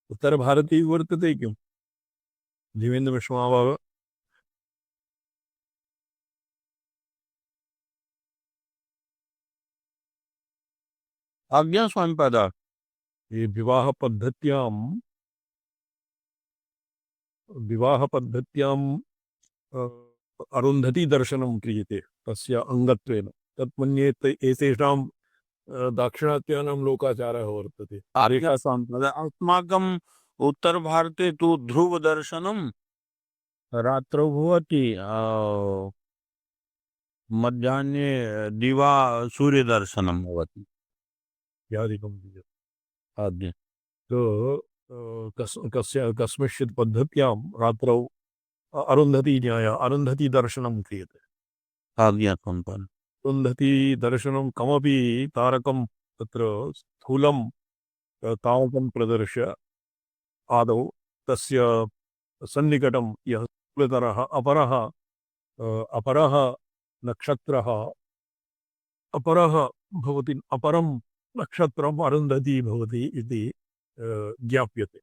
उत्तरभारते वर्तते किम् जीवेन्द्रमिश्रमहाभाग आज्ञा स्वामीपादा ये विवाहपद्धत्यां अरुन्धति दर्शनं क्रियते तस्य अंगत्वेन तत्मन्ये एतेषां दाक्षिणात्यानां लोकाचारः वर्तते अस्माकम् उत्तरभारते तु ध्रुवदर्शनं रात्रौ भवति मध्याह्ने दिवा सूर्यदर्शनं भवति इत्यादिकं आज्ञा तो कस्मिंश्चित् पद्धत्यां रात्रौ अरुन्धति दर्शनं क्रियते आज्ञा सम्पन्न अरुन्धति दर्शनं कमपि तारकं तत्र स्थूलं तावकं प्रदर्श्य आदौ तस्य सन्निकटं यः स्थूलतरः अपरः नक्षत्रः भवति अपरं नक्षत्रम् अरुन्धति भवति इति ज्ञाप्यते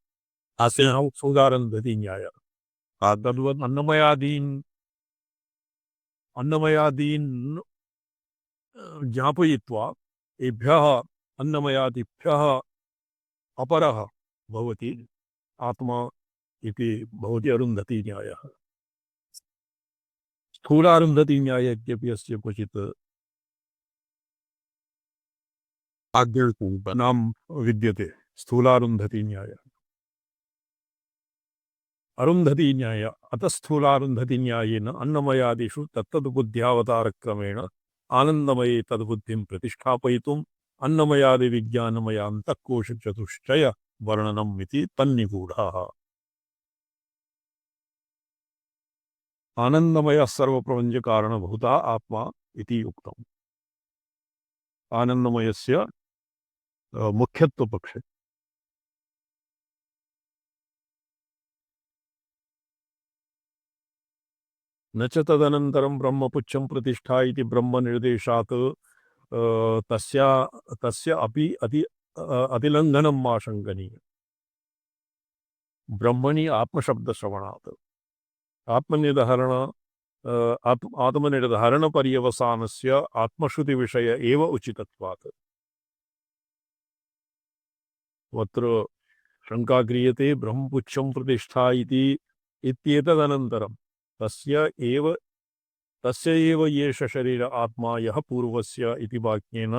अस्याः स्थूलारुन्धति न्यायः तद्वत् अन्नमयादीन् ज्ञापयित्वा एभ्यः अन्नमयादिभ्यः अपरः भवति आत्मा इति भवति अरुन्धती न्यायः। स्थूलारुन्धती न्याय इत्यपि अस्य क्वचित् नाम विद्यते। स्थूलारुन्धती न्याय, अरुन्धती न्याय। अतः स्थूलारुन्धती न्यायेन अन्नमयादिषु तत्तद्बुद्ध्यावतारक्रमेण आनन्दमये तद्बुद्धिं प्रतिष्ठापयितुम् अन्नमयादिविज्ञानमयान्तःकोशचतुष्टय वर्णनम् इति तन्निगूढः। आनन्दमयः सर्वप्रपञ्चकारणभूता आत्मा इति उक्तम्। आनन्दमयस्य मुख्यत्वपक्षे न च तदनन्तरं ब्रह्मपुच्छं प्रतिष्ठा इति ब्रह्मनिर्देशात् तस्य अपि अतिलङ्घनम् आशङ्कनीयम्। ब्रह्मणि आत्मशब्दश्रवणात् आत्मनिर्धारण आत्मनिर्धारणपर्यवसानस्य आत्मश्रुतिविषय एव उचितत्वात्। अत्र शङ्का क्रियते ब्रह्मपुच्छं प्रतिष्ठा इति इत्येतदनन्तरं तस्य एव एष शरीर आत्मा यः पूर्वस्य इति वाक्येन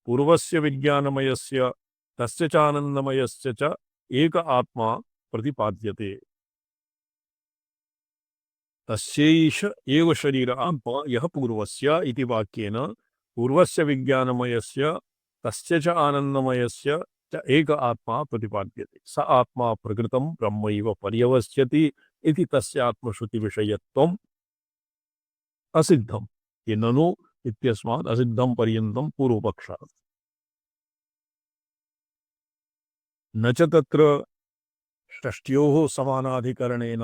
पूर्वस्य विज्ञानमयस्य तस्य च आनन्दमयस्य च एक आत्मा प्रतिपाद्यते। तस्यैष एव शरीर आत्मा यः पूर्वस्य इति वाक्येन पूर्वस्य विज्ञानमयस्य तस्य च आनन्दमयस्य च एक आत्मा प्रतिपाद्यते। स आत्मा प्रकृतं ब्रह्मैव पर्यवस्यति इति तस्य आत्मश्रुतिविषयत्वम् असिद्धम्। ये ननु इत्यस्मात् असिद्धं पर्यन्तं पूर्वपक्षः। न च तत्र षष्ट्योः समानाधिकरणेन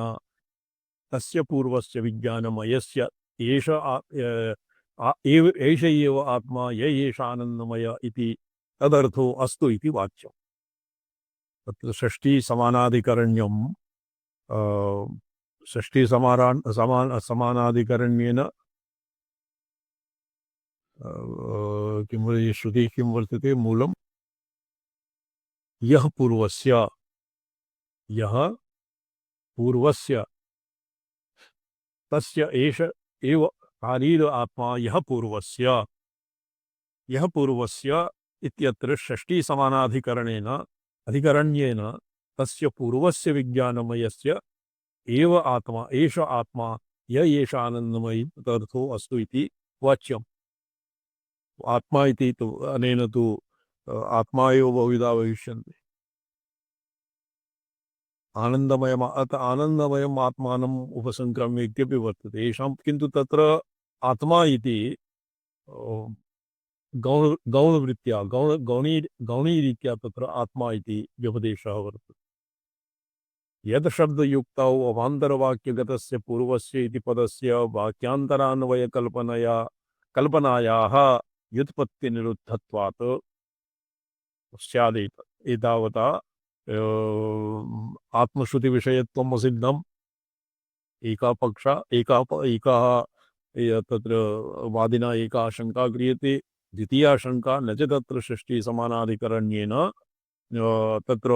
तस्य पूर्वस्य विज्ञानमयस्य एष एव आत्मा य एष आनन्दमय इति तदर्थो अस्तु इति वाच्यम्। तत्र षष्ठी समानाधिकरण्यं षष्ठी समानाधिकरण्येन किं श्रुतिः किं वर्तते मूलं यः पूर्वस्य तस्य एष एव शारीर आत्मा यः पूर्वस्य इत्यत्र षष्ठी समानाधिकरणेन अधिकरण्येन तस्य पूर्वस्य विज्ञानमयस्य एव आत्मा एष आत्मा य एष आनन्दमयी तदर्थो अस्तु इति वाच्यम्। आत्मा इति तु अनेन तु आत्मा एव बहुविधा भविष्यन्ति। आनन्दमयम् आत्मानम् उपसङ्क्रम्य इत्यपि वर्तते येषां, किन्तु तत्र आत्मा इति गौणीरीत्या तत्र आत्मा इति व्यपदेशः वर्तते। यद् शब्दयुक्तौ अवान्तरवाक्यगतस्य पूर्वस्य इति पदस्य वाक्यान्तरान्वयकल्पनायाः व्युत्पत्तिनिरुद्धत्वात् स्यादेत एतावता आत्मश्रुतिविषयत्वम् असिद्धम्। तत्र वादिना एका शङ्का क्रियते। द्वितीया शङ्का न च तत्र षष्ठी समानाधिकरण्येन तत्र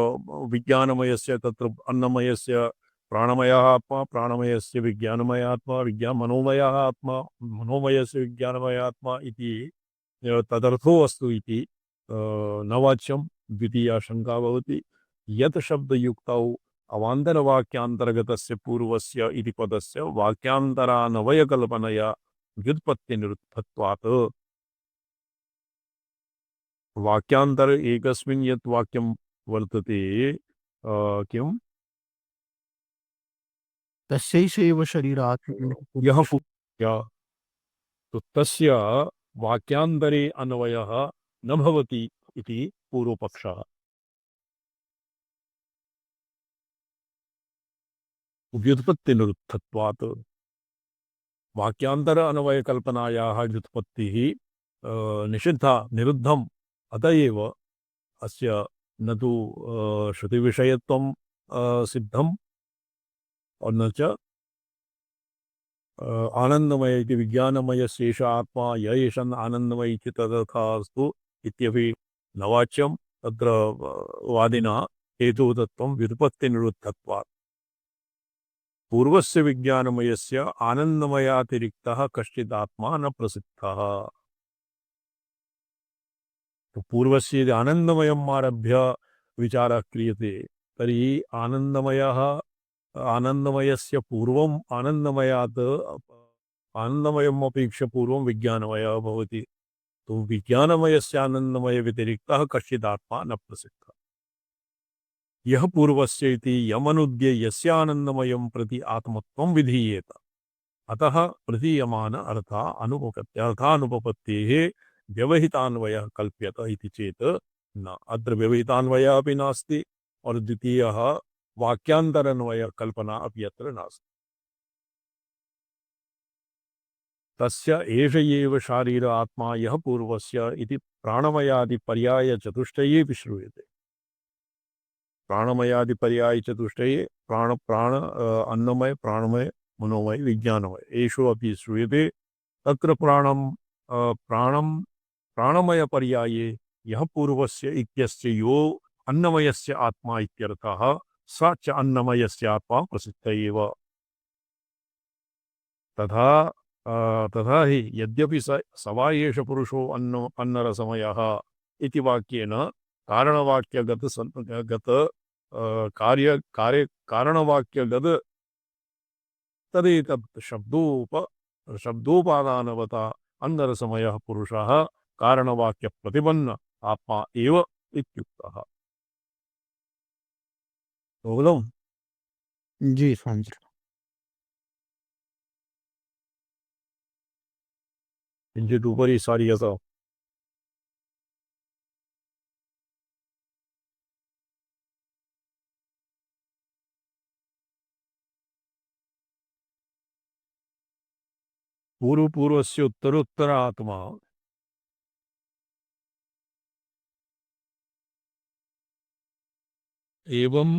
विज्ञानमयस्य तत्र अन्नमयस्य प्राणमयः आत्मा, प्राणमयस्य विज्ञानमय आत्मा, मनोमयः आत्मा, मनोमयस्य विज्ञानमय आत्मा इति तदर्थो अस्तु इति न वाच्यं। द्वितीया शङ्का भवति यत् शब्दयुक्तौ अवान्तरवाक्यान्तर्गतस्य पूर्वस्य इति पदस्य वाक्यान्तरानवयकल्पनया व्युत्पत्तिनिरुद्धत्वात्। वाक्यांतर एकस्मिन् यत् वाक्यं वर्तते किं तस्यैष एव शरीरात् यः तो तस्य वाक्यांतरे अन्वयः न भवति इति पूर्वपक्षः। व्युत्पत्तिनिरुद्धत्वात् वाक्यांतर अन्वयकल्पनायाः व्युत्पत्तिः निषिद्धा निरुद्धम्। अत एव अस्य न तु श्रुतिविषयत्वं सिद्धम् और न च आनन्दमय इति विज्ञानमयस्येष आत्मा य एष आनन्दमय इति तदर्थास्तु इत्यपि न वाच्यं तत्र वादिना हेतुतत्वं व्युत्पत्तिनिरुद्धत्वात् पूर्वस्य विज्ञानमयस्य आनन्दमयातिरिक्तः कश्चिदात्मा न प्रसिद्धः। तो पूर्वस्य यदि आनन्दमयम् आरभ्य विचारः क्रियते तर्हि आनन्दमयस्य पूर्वम् आनन्दमयम् अपेक्ष्य पूर्वं विज्ञानमयः भवति। तो विज्ञानमयस्य आनन्दमयव्यतिरिक्तः कश्चिदात्मा न प्रसिद्धः। यः पूर्वस्य इति यमनुद्य यस्य आनन्दमयं प्रति आत्मत्वं विधीयेत अतः प्रतीयमान अर्थानुपपत्तेः व्यवहितान्वयः कल्प्यत इति चेत् न, अत्र व्यवहितान्वयः अपि नास्ति और द्वितीयः वाक्यान्तरन्वय कल्पना अपि अत्र नास्ति। तस्य एष एव शारीर आत्मा यः पूर्वस्य इति प्राणमयादि पर्याय चतुष्टये श्रूयते। प्राणमयादि पर्याय चतुष्टये प्राण अन्नमय प्राणमय मनोमय विज्ञानमय एषु अपि श्रूयते। तत्र प्राणमय पर्याये यः पूर्वस्य इत्यस्य यो अन्नमयस्य आत्मा इत्यर्थः स च अन्नमयस्य आत्मा प्रसिद्ध एव। तथा हि यद्यपि स वा एष पुरुषो अन्नरसमयः इति वाक्येन कारणवाक्यगत तदेतत् शब्दोपादानवता अन्नरसमयः पुरुषः कारणवाक्यप्रतिपन्न आत्मा एव इत्युक्तः। बोलो जी स्वामी जी। किञ्चित् उपरि सार्यत। पूर्वस्य उत्तरोत्तर आत्मा एवं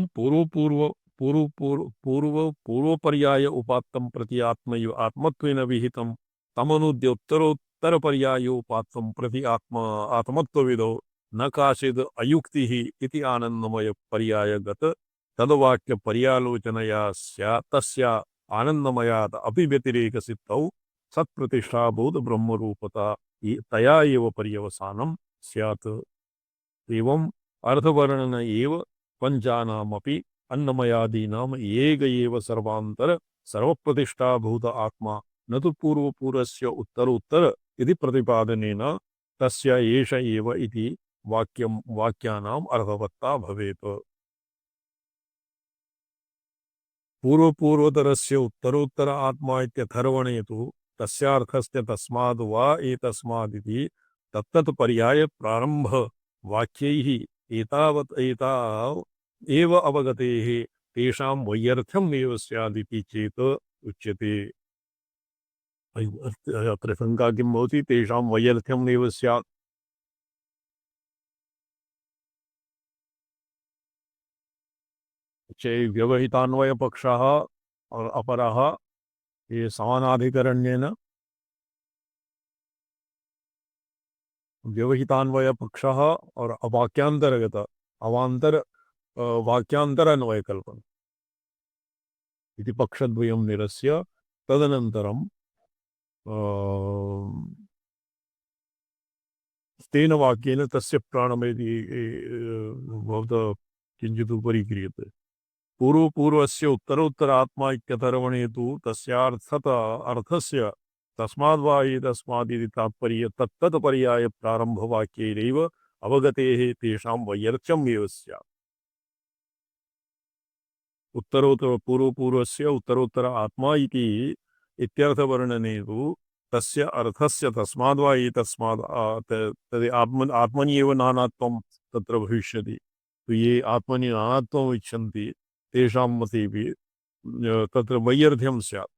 पूर्वपर्याय उपात्तं प्रति आत्मत्वेन विहितं तमनुद्य उत्तरोत्तरपर्याय उपात्तं प्रति आत्मत्वविदो न काचिद् अयुक्तिः इति आनन्दमय पर्यायगत तद्वाक्य पर्यालोचनया तस्य आनन्दमयात् अपि व्यतिरेकसिद्धौ सत्प्रतिष्ठाभूत ब्रह्मरूपता तया एव पर्यवसानं स्यात्। एवं अर्थवर्णन एव पंचानामपि अन्नमयादीनाम् एक एव सर्वप्रतिष्ठाभूत आत्मा न तु पूर्वपूर्वस्य उत्तरोत्तर इति प्रतिपादनेन तस्य एष एव इति वाक्यानाम् अर्थवत्ता भवेत्। पूर्वपूर्वतरस्य उत्तरोत्तर आत्मा इत्यथर्वणे तु तस्यार्थस्य तस्माद् वा एतस्मादिति तत्तत् पर्याय प्रारंभ वाक्यैः एव अवगतेः तेषां वैयर्थ्यम् एव स्यादिति चेत् उच्यते। अत्र शङ्का किं भवति? तेषां वैयर्थ्यम् एव स्यात्। व्यवहितान्वयपक्षः और अपरः ये समानाधिकरण्येन व्यवहितान्वय पक्षः और अवाक्यांतरगत अवांतर वाक्यांतरन्वय कल्पना इति पक्षद्वयं निरस्य तदनन्तरं तेन वाक्येन तस्य प्राणमेति भवतः किञ्चित् उपरि क्रियते। पूर्वस्य उत्तरोत्तर आत्मा इत्यथर्वणे तु अर्थस्य तस्माद् वा एतस्मादिति तात्पर्य तत्तत् पर्याय प्रारम्भवाक्यैरेव अवगतेः तेषां वैयर्थ्यम् एव स्यात्। पूर्वस्य उत्तरोत्तर आत्मा इति इत्यर्थवर्णने तु तस्य अर्थस्य तस्माद् वा एतस्माद् आत्मनि एव नानात्वं तत्र भविष्यति। तो ये आत्मनि नानात्वम् इच्छन्ति तेषां मतेपि तत्र वैयर्थ्यं स्यात्।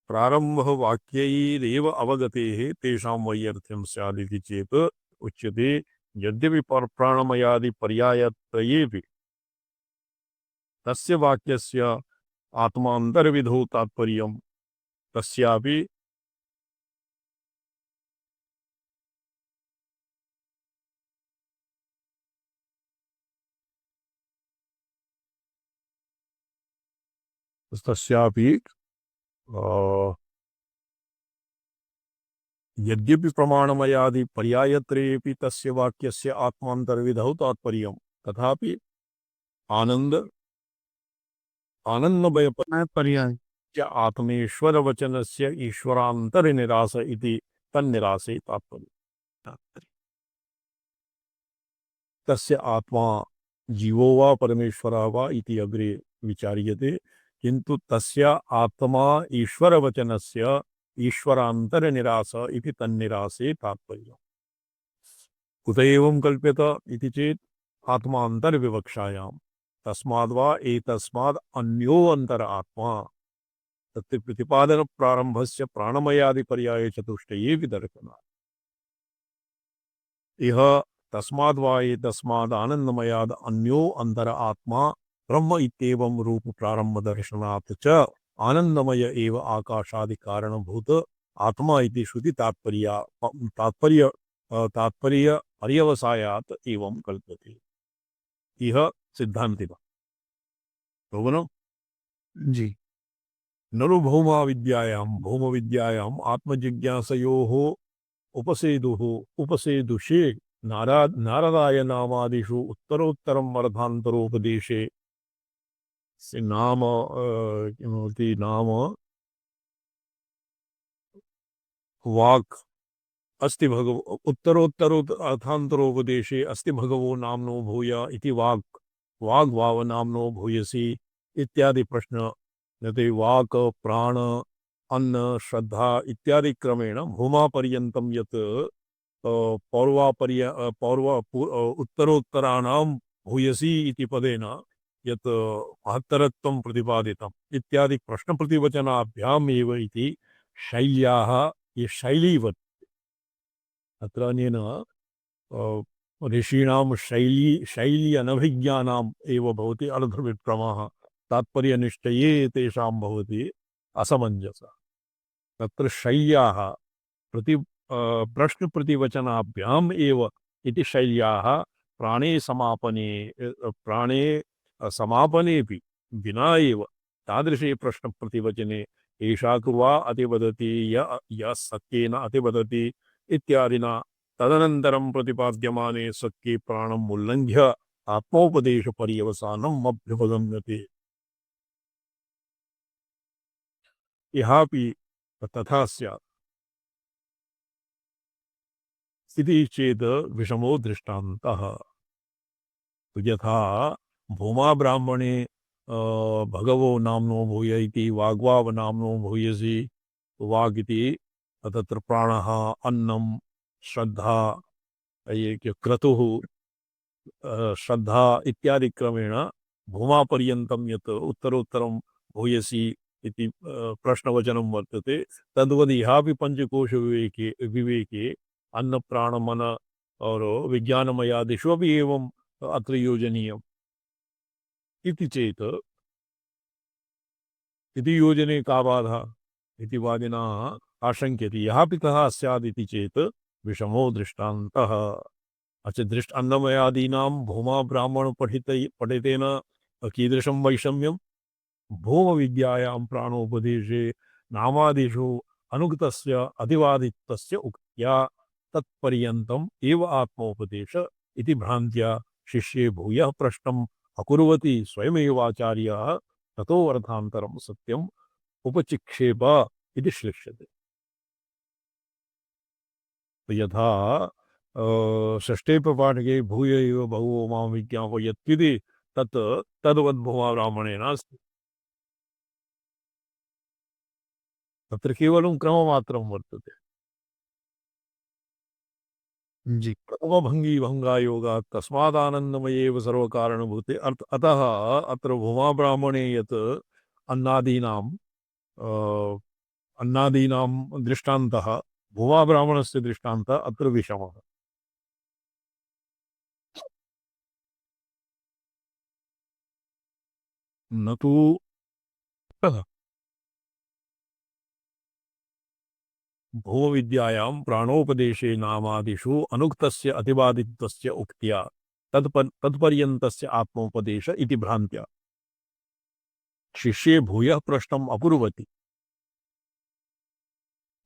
प्रारम्भवाक्यैरेव अवगतेः तेषां वैयर्थ्यं स्यादिति चेत् उच्यते। यद्यपि प्राणमयादि पर्यायत्रयेपि तस्य वाक्यस्य आत्मान्तरविधौ तात्पर्यं तस्यापि तस्यापि यद्यपि प्रमाणमयादि पर्यायत्रयेपि तस्य वाक्यस्य आत्मान्तरविधौ तात्पर्यं तथापि आनंद आनंदमय पर्याय आत्मेश्वरवचनस्य ईश्वरान्तरनिरास इति तन्निरासे तात्पर्यम्। तस्य आत्मा जीवो वा परमेश्वरः वा इति अग्रे विचार्यते, किन्तु तस्य आत्मा ईश्वरवचनस्य ईश्वरान्तरनिरास इति तन्निरासे तात्पर्यम्। कुत एवं कल्प्यत इति चेत् आत्मान्तरविवक्षायां तस्माद्वा एतस्माद् अन्यो अन्तर आत्मा तत्र प्रतिपादन प्रारंभस्य प्राणमयादिपर्याये चतुष्टये विदर्शनात् इह तस्माद्वा एतस्माद् आनन्दमयाद् अन्यो अन्तर आत्मा ब्रह्म इत्येवं रूप प्रारंभ दर्शनात् च आनंदमय एव आकाशादि कारणभूत आत्मा इति श्रुति तात्पर्य पर्यवसायात् एवं कल्प्यते। इह सिद्धान्तिनः भवनं जी ननु भौमविद्यायाम् आत्मजिज्ञासयोः उपसेदुषे नारदाय नामादिषु उत्तरोत्तरम् अर्थान्तरोपदेशे से नाम किमपि नाम वाक् अस्ति भगवो उत्तरोत्तरो अर्थान्तरोपदेशे अस्ति भगवो नाम्नो भूय इति वाग्भाव नाम्नो भूयसी इत्यादि प्रश्न यदि वाक् प्राण अन्न श्रद्धा इत्यादि क्रमेण भूमापर्यन्तं यत् उत्तरोत्तराणां भूयसी इति पदेन यत् महत्तरत्वं प्रतिपादितम् इत्यादि प्रश्नप्रतिवचनाभ्याम् एव इति शैल्याः ये शैली वर्तते। अत्र अनेन ऋषीणां शैली अनभिज्ञानाम् एव भवति अर्धविक्रमः तात्पर्यनिश्चये तेषां भवति असमञ्जसः। तत्र शैल्याः प्रश्नप्रतिवचनाभ्याम् एव इति शैल्याः प्राणे समापनेऽपि विना एव तादृशे प्रश्नप्रतिवचने एषा तु वा अतिवदति य सत्येन अतिवदति इत्यादिना तदनन्तरं प्रतिपाद्यमाने सत्ये प्राणम् उल्लङ्घ्य आत्मोपदेशपर्यवसानम् अभ्युपगम्यते। इहापि तथा स्यात् इति चेत् विषमो दृष्टान्तः। यथा भूमा ब्राह्मणे भगवो नाम्नो भूय इति वाग्वाव नाम्नो भूयसी वाग् इति तत्र प्राणः अन्नं श्रद्धा क्रतुः श्रद्धा इत्यादि क्रमेण भूमापर्यन्तं यत् उत्तरोत्तरं भूयसी इति प्रश्नवचनं वर्तते तद्वद् इहापि पंचकोश विवेके अन्न प्राण मन और विज्ञानमयादिषु अपि एवं अत्र योजनीयम् इति चेत् इति योजने का बाधा इति वादिनः आशङ्क्यते। यहापि तथा स्यात् इति चेत् विषमो दृष्टान्तः। अच्छा अन्नमयादीनां भूमा ब्राह्मण पठितेन कीदृशं वैषम्यं भूमविद्यायां प्राणोपदेशे नामादिषु अनुक्तस्य अतिवादितस्य उक्त्या तत्पर्यन्तम् एव आत्मोपदेश इति भ्रान्त्या शिष्ये भूयः प्रश्नम् अकुर्वती स्वयमेवाचार्यः ततो अर्थान्तरं सत्यम् उपचिक्षेप इति श्लिष्यते। यथा षष्ठे प्रपाठके भूय एव बहुवो मां विज्ञापयत्विति तद्वद्भूमा ब्राह्मणे नास्ति। तत्र केवलं क्रममात्रं वर्तते। जी क्रमभङ्गी भङ्गायोगात् तस्मादानन्दमयेव सर्वकारणभूते अतः अत्र भूमा ब्राह्मणे यत् अन्नादीनां दृष्टान्तः भूमा ब्राह्मणस्य दृष्टान्तः अत्र विषमः। न तु भूमविद्यायां प्राणोपदेशे नामादिषु अनुक्तस्य अतिवादित्वस्य उक्त्या तत्पर्यन्तस्य आत्मोपदेश इति भ्रान्त्या शिष्ये भूयः प्रश्नम् अकुर्वति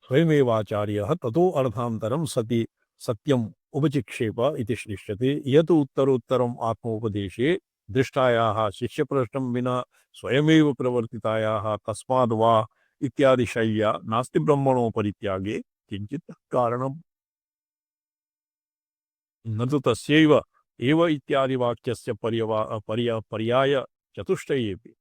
स्वयमेवाचार्यः ततो अर्थान्तरं सति सत्यम् उपचिक्षेप इति श्लिष्यते। यत् उत्तरोत्तरम् आत्मोपदेशे दृष्टायाः शिष्यप्रश्नं विना स्वयमेव प्रवर्तितायाः तस्माद् वा इत्यादि शैल्या नास्ति ब्रह्मणो परित्यागे किञ्चित् कारणम्। न तु तस्यैव एव इत्यादि वाक्यस्य पर्याय चतुष्टयेऽपि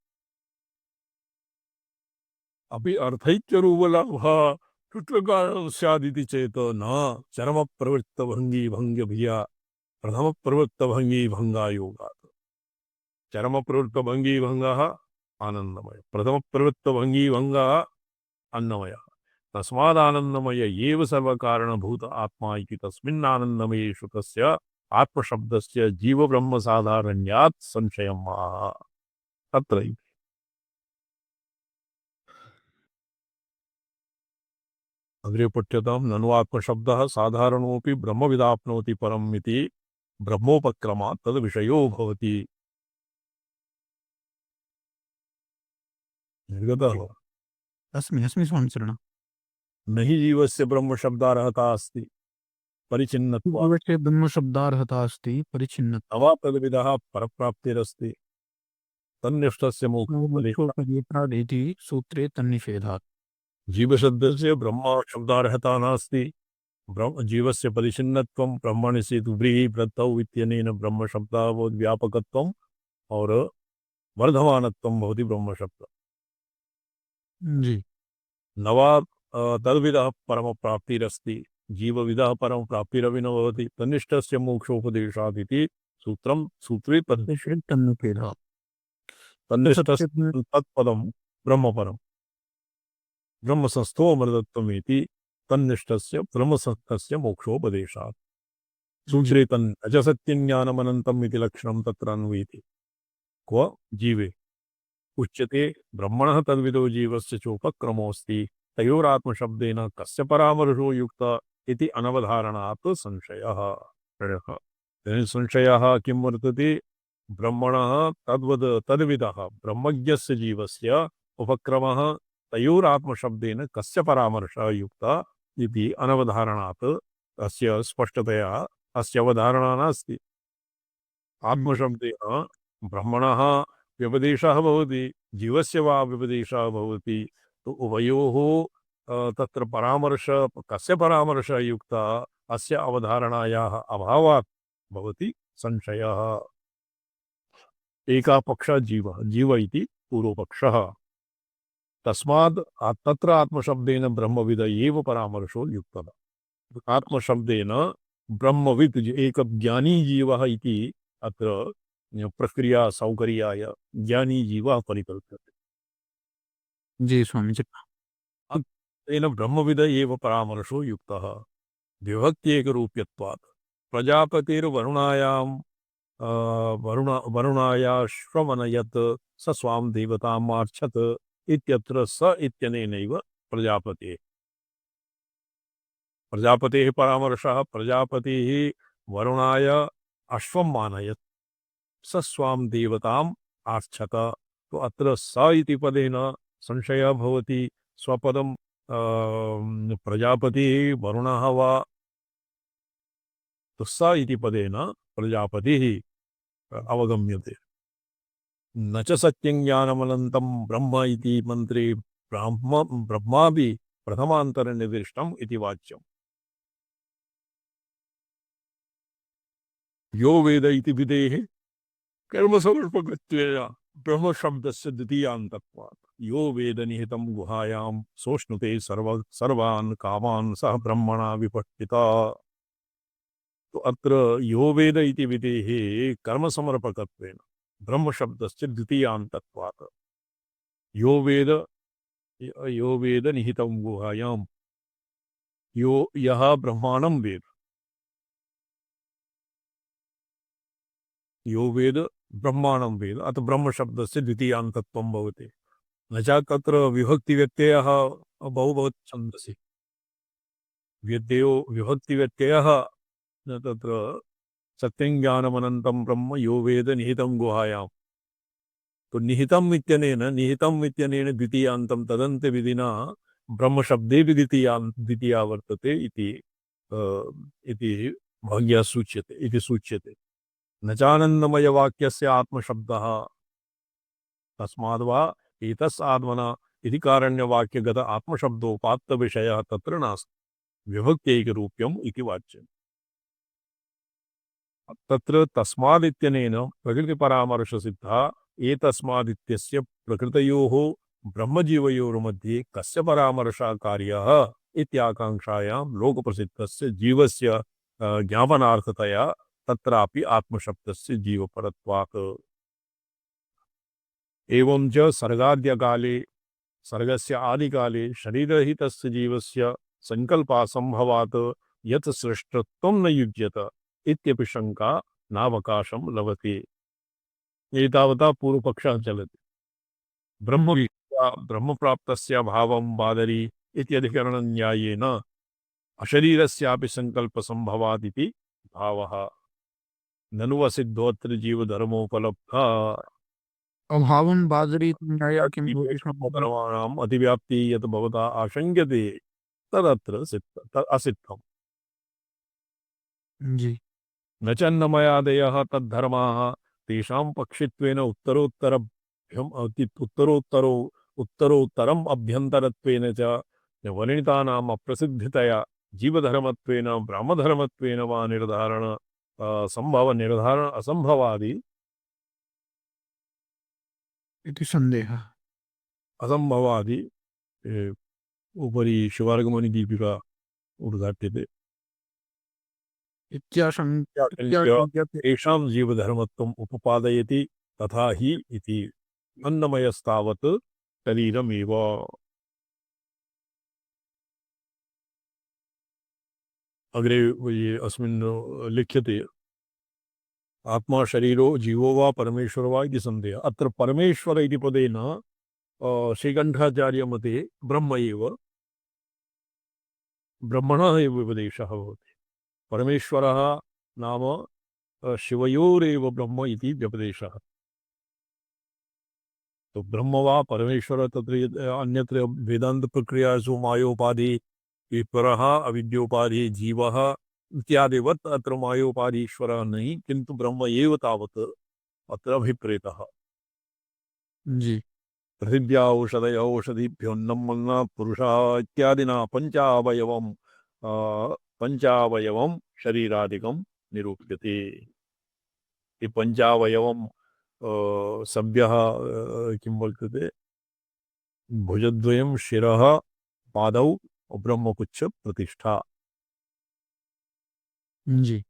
अपि अर्थैक्यरूपलाभः कुत्र कारणं स्यादिति चेत् न चरमप्रवृत्तभङ्गी भङ्गभिया प्रथमप्रवृत्तभङ्गी भङ्गायोगात्। चरमप्रवृत्तभङ्गी भङ्गः आनन्दमय, प्रथमप्रवृत्तभङ्गी भङ्गः अन्नमयः। तस्मादानन्दमय एव सर्वकारणभूत आत्मा इति तस्मिन्नानन्दमये श्रुतस्य आत्मशब्दस्य जीवब्रह्मसाधारण्यात् संशयं आह। तत्रैव अग्रे पठ्यतां ननु आत्मशब्दः साधारणोऽपि ब्रह्मविदाप्नोति परम् इति ब्रह्मोपक्रमात् तद्विषयो भवति। निर्गतः अस्मि अस्मि स्वामी शरण न हि जीवस्य ब्रह्मशब्दार्हता अस्ति परिचिन्नत्वात् जीवस्य ब्रह्मशब्दार्हता अस्ति परिच्छिन्न अवा तद्विदः परप्राप्तिरस्ति तन्निष्ठस्य मोक्षोपदेशात्। इति सूत्रे तन्निषेधात्। जीवशब्दस्य ब्रह्म शब्दार्हता नास्ति। जीवस्य परिचिन्नत्वं ब्रह्मणि सेतुव्रीहि प्रत्यौ इत्यनेन ब्रह्मशब्दावोद् व्यापकत्वम् और वर्धमानत्वं भवति ब्रह्मशब्द। जी नवा तद्विदः परमप्राप्तिरस्ति जीवविदः परमप्राप्तिरपि न भवति तन्निष्ठस्य मोक्षोपदेशात् इति सूत्रे तन्निषेधात्। तन्निष्ठस्य तत्पदं ब्रह्मपरम् ब्रह्मसंस्थो अमृतत्वमिति तन्निष्ठस्य ब्रह्मसंस्थस्य मोक्षोपदेशात्। सूत्रे तन्न सत्यज्ञानमनन्तम् इति लक्षणं तत्र अन्वयति। क्व जीवे उच्यते ब्रह्मणः तद्विदो जीवस्य चोपक्रमोऽस्ति तयोरात्मशब्देन कस्य परामर्शो युक्त इति अनवधारणात् संशयः। संशयः किं वर्तते ब्रह्मणः तद्विदः ब्रह्मज्ञस्य जीवस्य उपक्रमः तयोरात्मशब्देन कस्य परामर्शः युक्त इति अनवधारणात् अस्य स्पष्टतया अस्य अवधारणा नास्ति। आत्मशब्देन ब्रह्मणः व्यपदेशः भवति जीवस्य वा व्यपदेशः भवति तो उभयोः तत्र परामर्श कस्य परामर्शः युक्तः अस्य अवधारणायाः अभावात् भवति संशयः। एकः पक्षः जीव इति पूर्वपक्षः तस्माद् तत्र आत्मशब्देन ब्रह्मविद एव परामर्शो युक्तः। आत्मशब्देन ब्रह्मविद् एक ज्ञानी जीवः इति अत्र प्रक्रिया सौकर्याय ज्ञानी जीवः परिकल्प्यते। जी स्वामी जी तेन ब्रह्मविद एव परामर्शो युक्तः। विभक्त्येकरूप्यत्वात् प्रजापतिर्वरुणायां वरुणायाश्वमनयत् स स्वां देवताम् आर्च्छत् इत्यत्र स इत्यनेनैव प्रजापतेः परामर्शः प्रजापतिः वरुणाय अश्वं मानयत् स स्वां देवताम् आर्च्छत। तो अत्र स इति पदेन संशयः भवति। स्वपदं प्रजापतिः वरुणः वा तो स इति पदेन प्रजापतिः अवगम्यते। न च सत्यज्ञानमनन्तं ब्रह्म इति मन्त्रे ब्रह्मापि प्रथमान्तरनिर्दिष्टम् इति वाच्यम्। यो वेद इति विदेः कर्मसमर्पकत्वेन ब्रह्मशब्दस्य द्वितीयान्तत्वात् यो वेद निहितं गुहायां सोष्णुते सर्वान् कामान् सह ब्रह्मणा विपठिता। तो अत्र यो वेद इति विदेः कर्मसमर्पकत्वेन ब्रह्मशब्दस्य द्वितीयान्तत्वात् यो वेद निहितं गुहायां यः ब्रह्माणं वेद यो वेद ब्रह्माणं वेद अतः ब्रह्मशब्दस्य द्वितीयान्तत्वं भवति। न च तत्र विभक्तिव्यत्ययः बहु भवति छन्दसि विभक्तिव्यत्ययः न तत्र सत्यं ज्ञानमनन्तं ब्रह्म यो वेद निहितं गुहायां तो निहितम् इत्यनेन द्वितीयान्तं तदन्तविधिना ब्रह्मशब्दे द्वितीया वर्तते इति भङ्ग्या सूच्यते न चानन्दमयवाक्यस्य आत्मशब्दः तस्माद्वा एतस् आत्मना इति कारण्यवाक्यगत आत्मशब्दोपात्तविषयः तत्र नास्ति विभक्त्यैकरूप्यम् इति वाच्यम् तत्र तस्मादित्यनेन प्रकृतिपरामर्शसिद्धा एतस्मादित्यस्य प्रकृतयोः ब्रह्मजीवयोर्मध्ये कस्य परामर्शः कार्यः इत्याकाङ्क्षायां लोकप्रसिद्धस्य जीवस्य ज्ञापनार्थतया तत्रापि आत्मशब्दस्य जीवपरत्वात् एवं च सर्गस्य आदिकाले शरीररहितस्य जीवस्य संकल्पासंभवात् यत् सृष्टत्वं न युज्यत इत्यपि शंका नावकाशं लभते एतावता पूर्वपक्षः चलति ब्रह्मप्राप्तस्य भावं बादरी इत्यधिकरणन्यायेन अशरीरस्यापि संकल्पसंभवात् इति भावः ननु असिद्धोऽत्र जीवधर्मोपलब्धः अभावं बादरी न्याया किं परमाणाम् अतिव्याप्ति यत् भवता आशंक्यते तदत्र असिद्धम् जी न चन्नमयादयः तद्धर्माः तेषां पक्षित्वेन उत्तरोत्तरम् अभ्यन्तरत्वेन च वर्णितानाम् अप्रसिद्धितया जीवधर्मत्वेन ब्रह्मधर्मत्वेन वा निर्धारण असंभवादि इति संदेहः असंभवादि उपरि शिवार्गमणिदीपिका उद्घाट्यते तेषां जीवधर्मत्वम् उपपादयति तथा हि इति अन्नमयस्तावत् शरीरमेव अग्रे अस्मिन् लिख्यते आत्मा शरीरो जीवो वा परमेश्वर वा इति संदेहः अत्र परमेश्वर इति पदेन श्रीकण्ठाचार्यमते ब्रह्मणः एव उपदेशः भवति परमेश्वरः नाम शिवयोरेव ब्रह्म इति व्यपदेशः तो ब्रह्म वा परमेश्वर तत्र अन्यत्र वेदांत प्रक्रियासु मायोपाधि ईश्वरः अविद्योपाधि जीवः इत्यादिवत् अत्र मायोपाधीश्वरः नहीं किंतु ब्रह्म एव तावत् अत्र अभिप्रेतः जी पृथिव्या औषधिभ्योन्नं मन्ना पुरुषः इत्यादिना पंचावयवं शरीरादिकं निरूप्यते ये पंचावयवं सभ्यः किं वर्तते भुजद्वयं शिरः पादौ ब्रह्मपुच्छ प्रतिष्ठा जी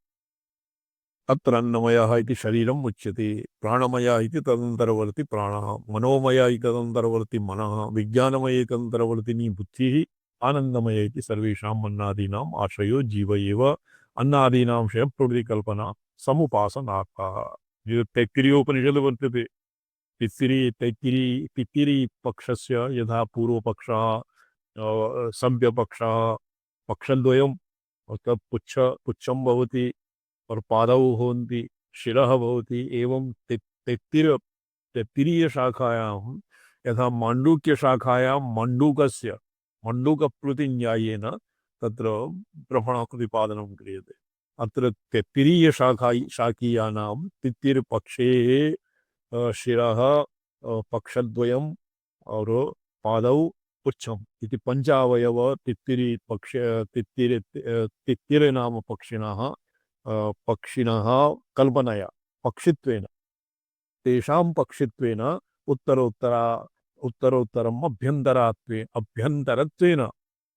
अत्र अन्नमयः इति शरीरम् उच्यते प्राणमयः इति तदन्तरवर्ति प्राणः मनोमयः इति तदन्तरवर्ति मनः विज्ञानमयः इति तदन्तरवर्तिनी बुद्धिः आनन्दमयः इति सर्वेषाम् अन्नादीनाम् आश्रयो जीव एव अन्नादीनां क्षयप्रवृत्तिकल्पना समुपासनार्थः तैत्तिरीयोपनिषद् वर्तते तित्तिरी पक्षस्य यथा पूर्वपक्षः सभ्यपक्षः पक्षद्वयम् अर्थात् पुच्छं भवति और पादौ होन्ति शिरः भवति एवं तैत्तिरीयशाखायां यथा माण्डूक्यशाखायां मण्डूकप्रतिन्यायेन तत्र ब्रह्मणप्रतिपादनं क्रियते अत्र तैत्तिरीयशाखीयानां तित्तिरपक्षे शिरः पक्षद्वयम् और पादौ पुच्छम् इति पंचावयव तित्तिरे नाम पक्षिणः कल्पनया पक्षित्वेन तेषां पक्षित्वेन उत्तरोत्तरम् अभ्यन्तरत्वेन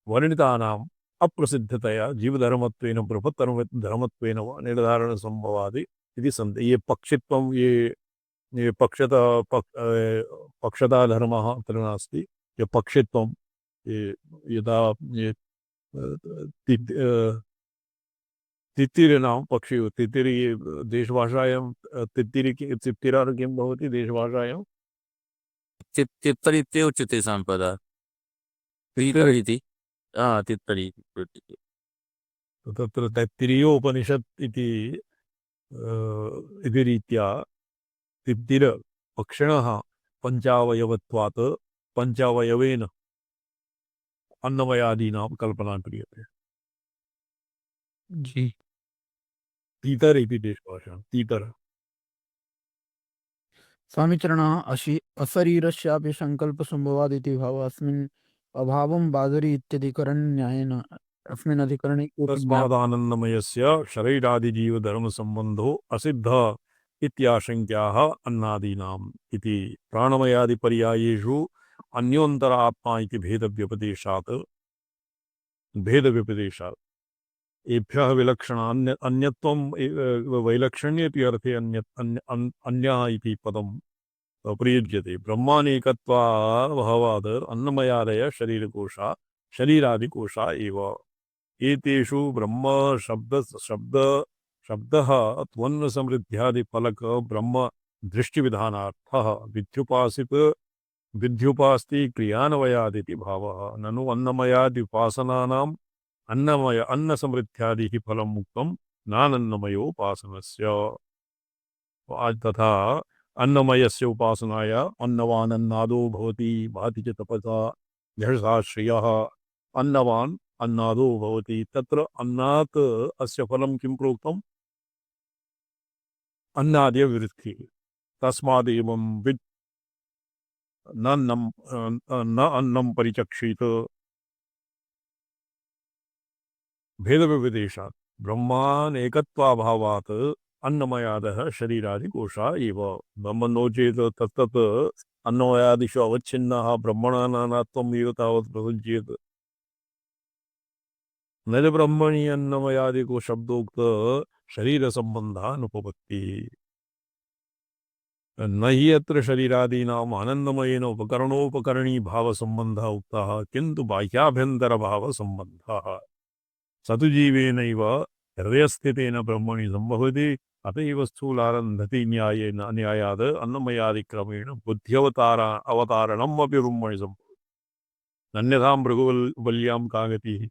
वर्णितानाम् अप्रसिद्धतया जीवधर्मत्वेन ब्रह्मधर्मत्वेन वा निर्धारणसंभवादि इति सन्ति ये पक्षित्वं ये पक्षता धर्मः अत्र नास्ति ये पक्षित्वं यदा तित्तिरे नाम पक्षी तित्तिरी देशभाषायां तित्तिरा किं भवति देशभाषायां तित्तरि उच्यते सम्पदा तित्तरि तित्तरि तत्र तैत्तिरीयोपनिषत् इति रीत्या तित्तिर पक्षिणः पंचावयवत्वात् पंचावयवेन अन्नमयादीनां कल्पना क्रियते। जी। तीतर इति देशभाषा तीतर। स्वामीचरणः अशरीरस्यापि सङ्कल्पसम्भवादिति भावः अस्मिन् अभावं बादरी इत्यधिकरण्येन अस्मिन् अधिकरणे कोऽपि तस्मादानन्दमयस्य शरीरादिजीवधर्मसम्बन्धो असिद्धः इत्याशङ्क्याः अन्नादीनाम् इति प्राणमयादिपर्यायेषु अन्योन्तर आत्मा इति भेदव्यपदेशात् एभ्यः विलक्षण अन्यत्वं वैलक्षण्येऽपि अर्थे अन्यः इति पदम् प्रयुज्यते। ब्रह्मानेकत्वाभावात् अन्नमयादयः शरीरादिकोशा एव। एतेषु ब्रह्म शब्दः त्वन्नसमृद्ध्यादिफलक ब्रह्म दृष्टिविधानार्थः विध्युपास्ति क्रियान्वयादिति भावः। ननु अन्नमयादिपासनानाम् अन्नसमृद्ध्यादिः फलम् उक्तं नानन्नमयोपासनस्य। तथा अन्नमयस्य उपासनाय अन्नवानन्नादो भवति भाति च तपसा यशसा श्रियः। अन्नवान् अन्नादो भवति। तत्र अन्नात् अस्य फलं किं प्रोक्तम्? अन्नादय विरुद्धिः। तस्मादेवं विद् न अन्नं परिचक्षित भेदव्यपदेशात् ब्रह्मानेकत्वाभावात् अन्नमयादः शरीरादिकोशा एव। ब्रह्म नो चेत् तत्तत् अन्नमयादिषु अवच्छिन्नः ब्रह्मणा नानात्वम् एव तावत् प्रसज्येत। न च ब्रह्मणि अन्नमयादिको शब्दोक्त शरीरसम्बन्धः अनुपपत्ति। न हि अत्र शरीरादीनाम् आनन्दमयेन उपकरणोपकरणी भावसम्बन्धः उक्तः, किन्तु बाह्याभ्यन्तरभावसम्बन्धः। स तु जीवेनैव हृदयस्थितेन ब्रह्मणि सम्भवति। अत एव स्थूलारन्धति न्यायाद् अन्नमयादिक्रमेण अवतारणम् अपि ब्रह्मणि सम्भवति। अन्यथां भृगुवल्यां का गतिः?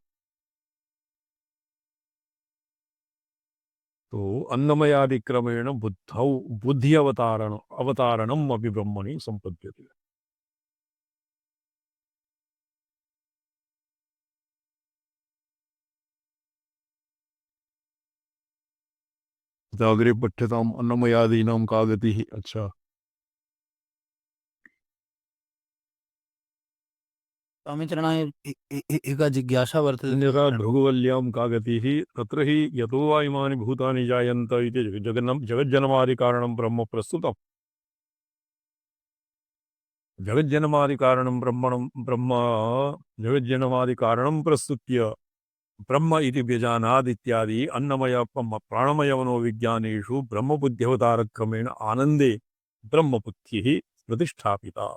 तो अन्नमयादिक्रमेण बुद्धि अवतारणम् अपि ब्रह्मणि सम्पद्यते। अग्रे पठ्यताम् अन्नमयादीनां का गतिः। अच्छा, स्वामीचरणः एका जिज्ञासा वर्तते। अन्यथा भृगुवल्यां का गतिः? तत्र हि यतो वा इमानि भूतानि जायन्त इति जगज्जन्मादिकारणं ब्रह्म प्रस्तुतम्। जगज्जन्मादिकारणं प्रस्तुत्य ब्रह्म इति व्यजानाद् इत्यादि अन्नमय प्राणमयमनोविज्ञानेषु ब्रह्मबुद्ध्यवतारक्रमेण आनन्दे ब्रह्मबुद्धिः प्रतिष्ठापिता।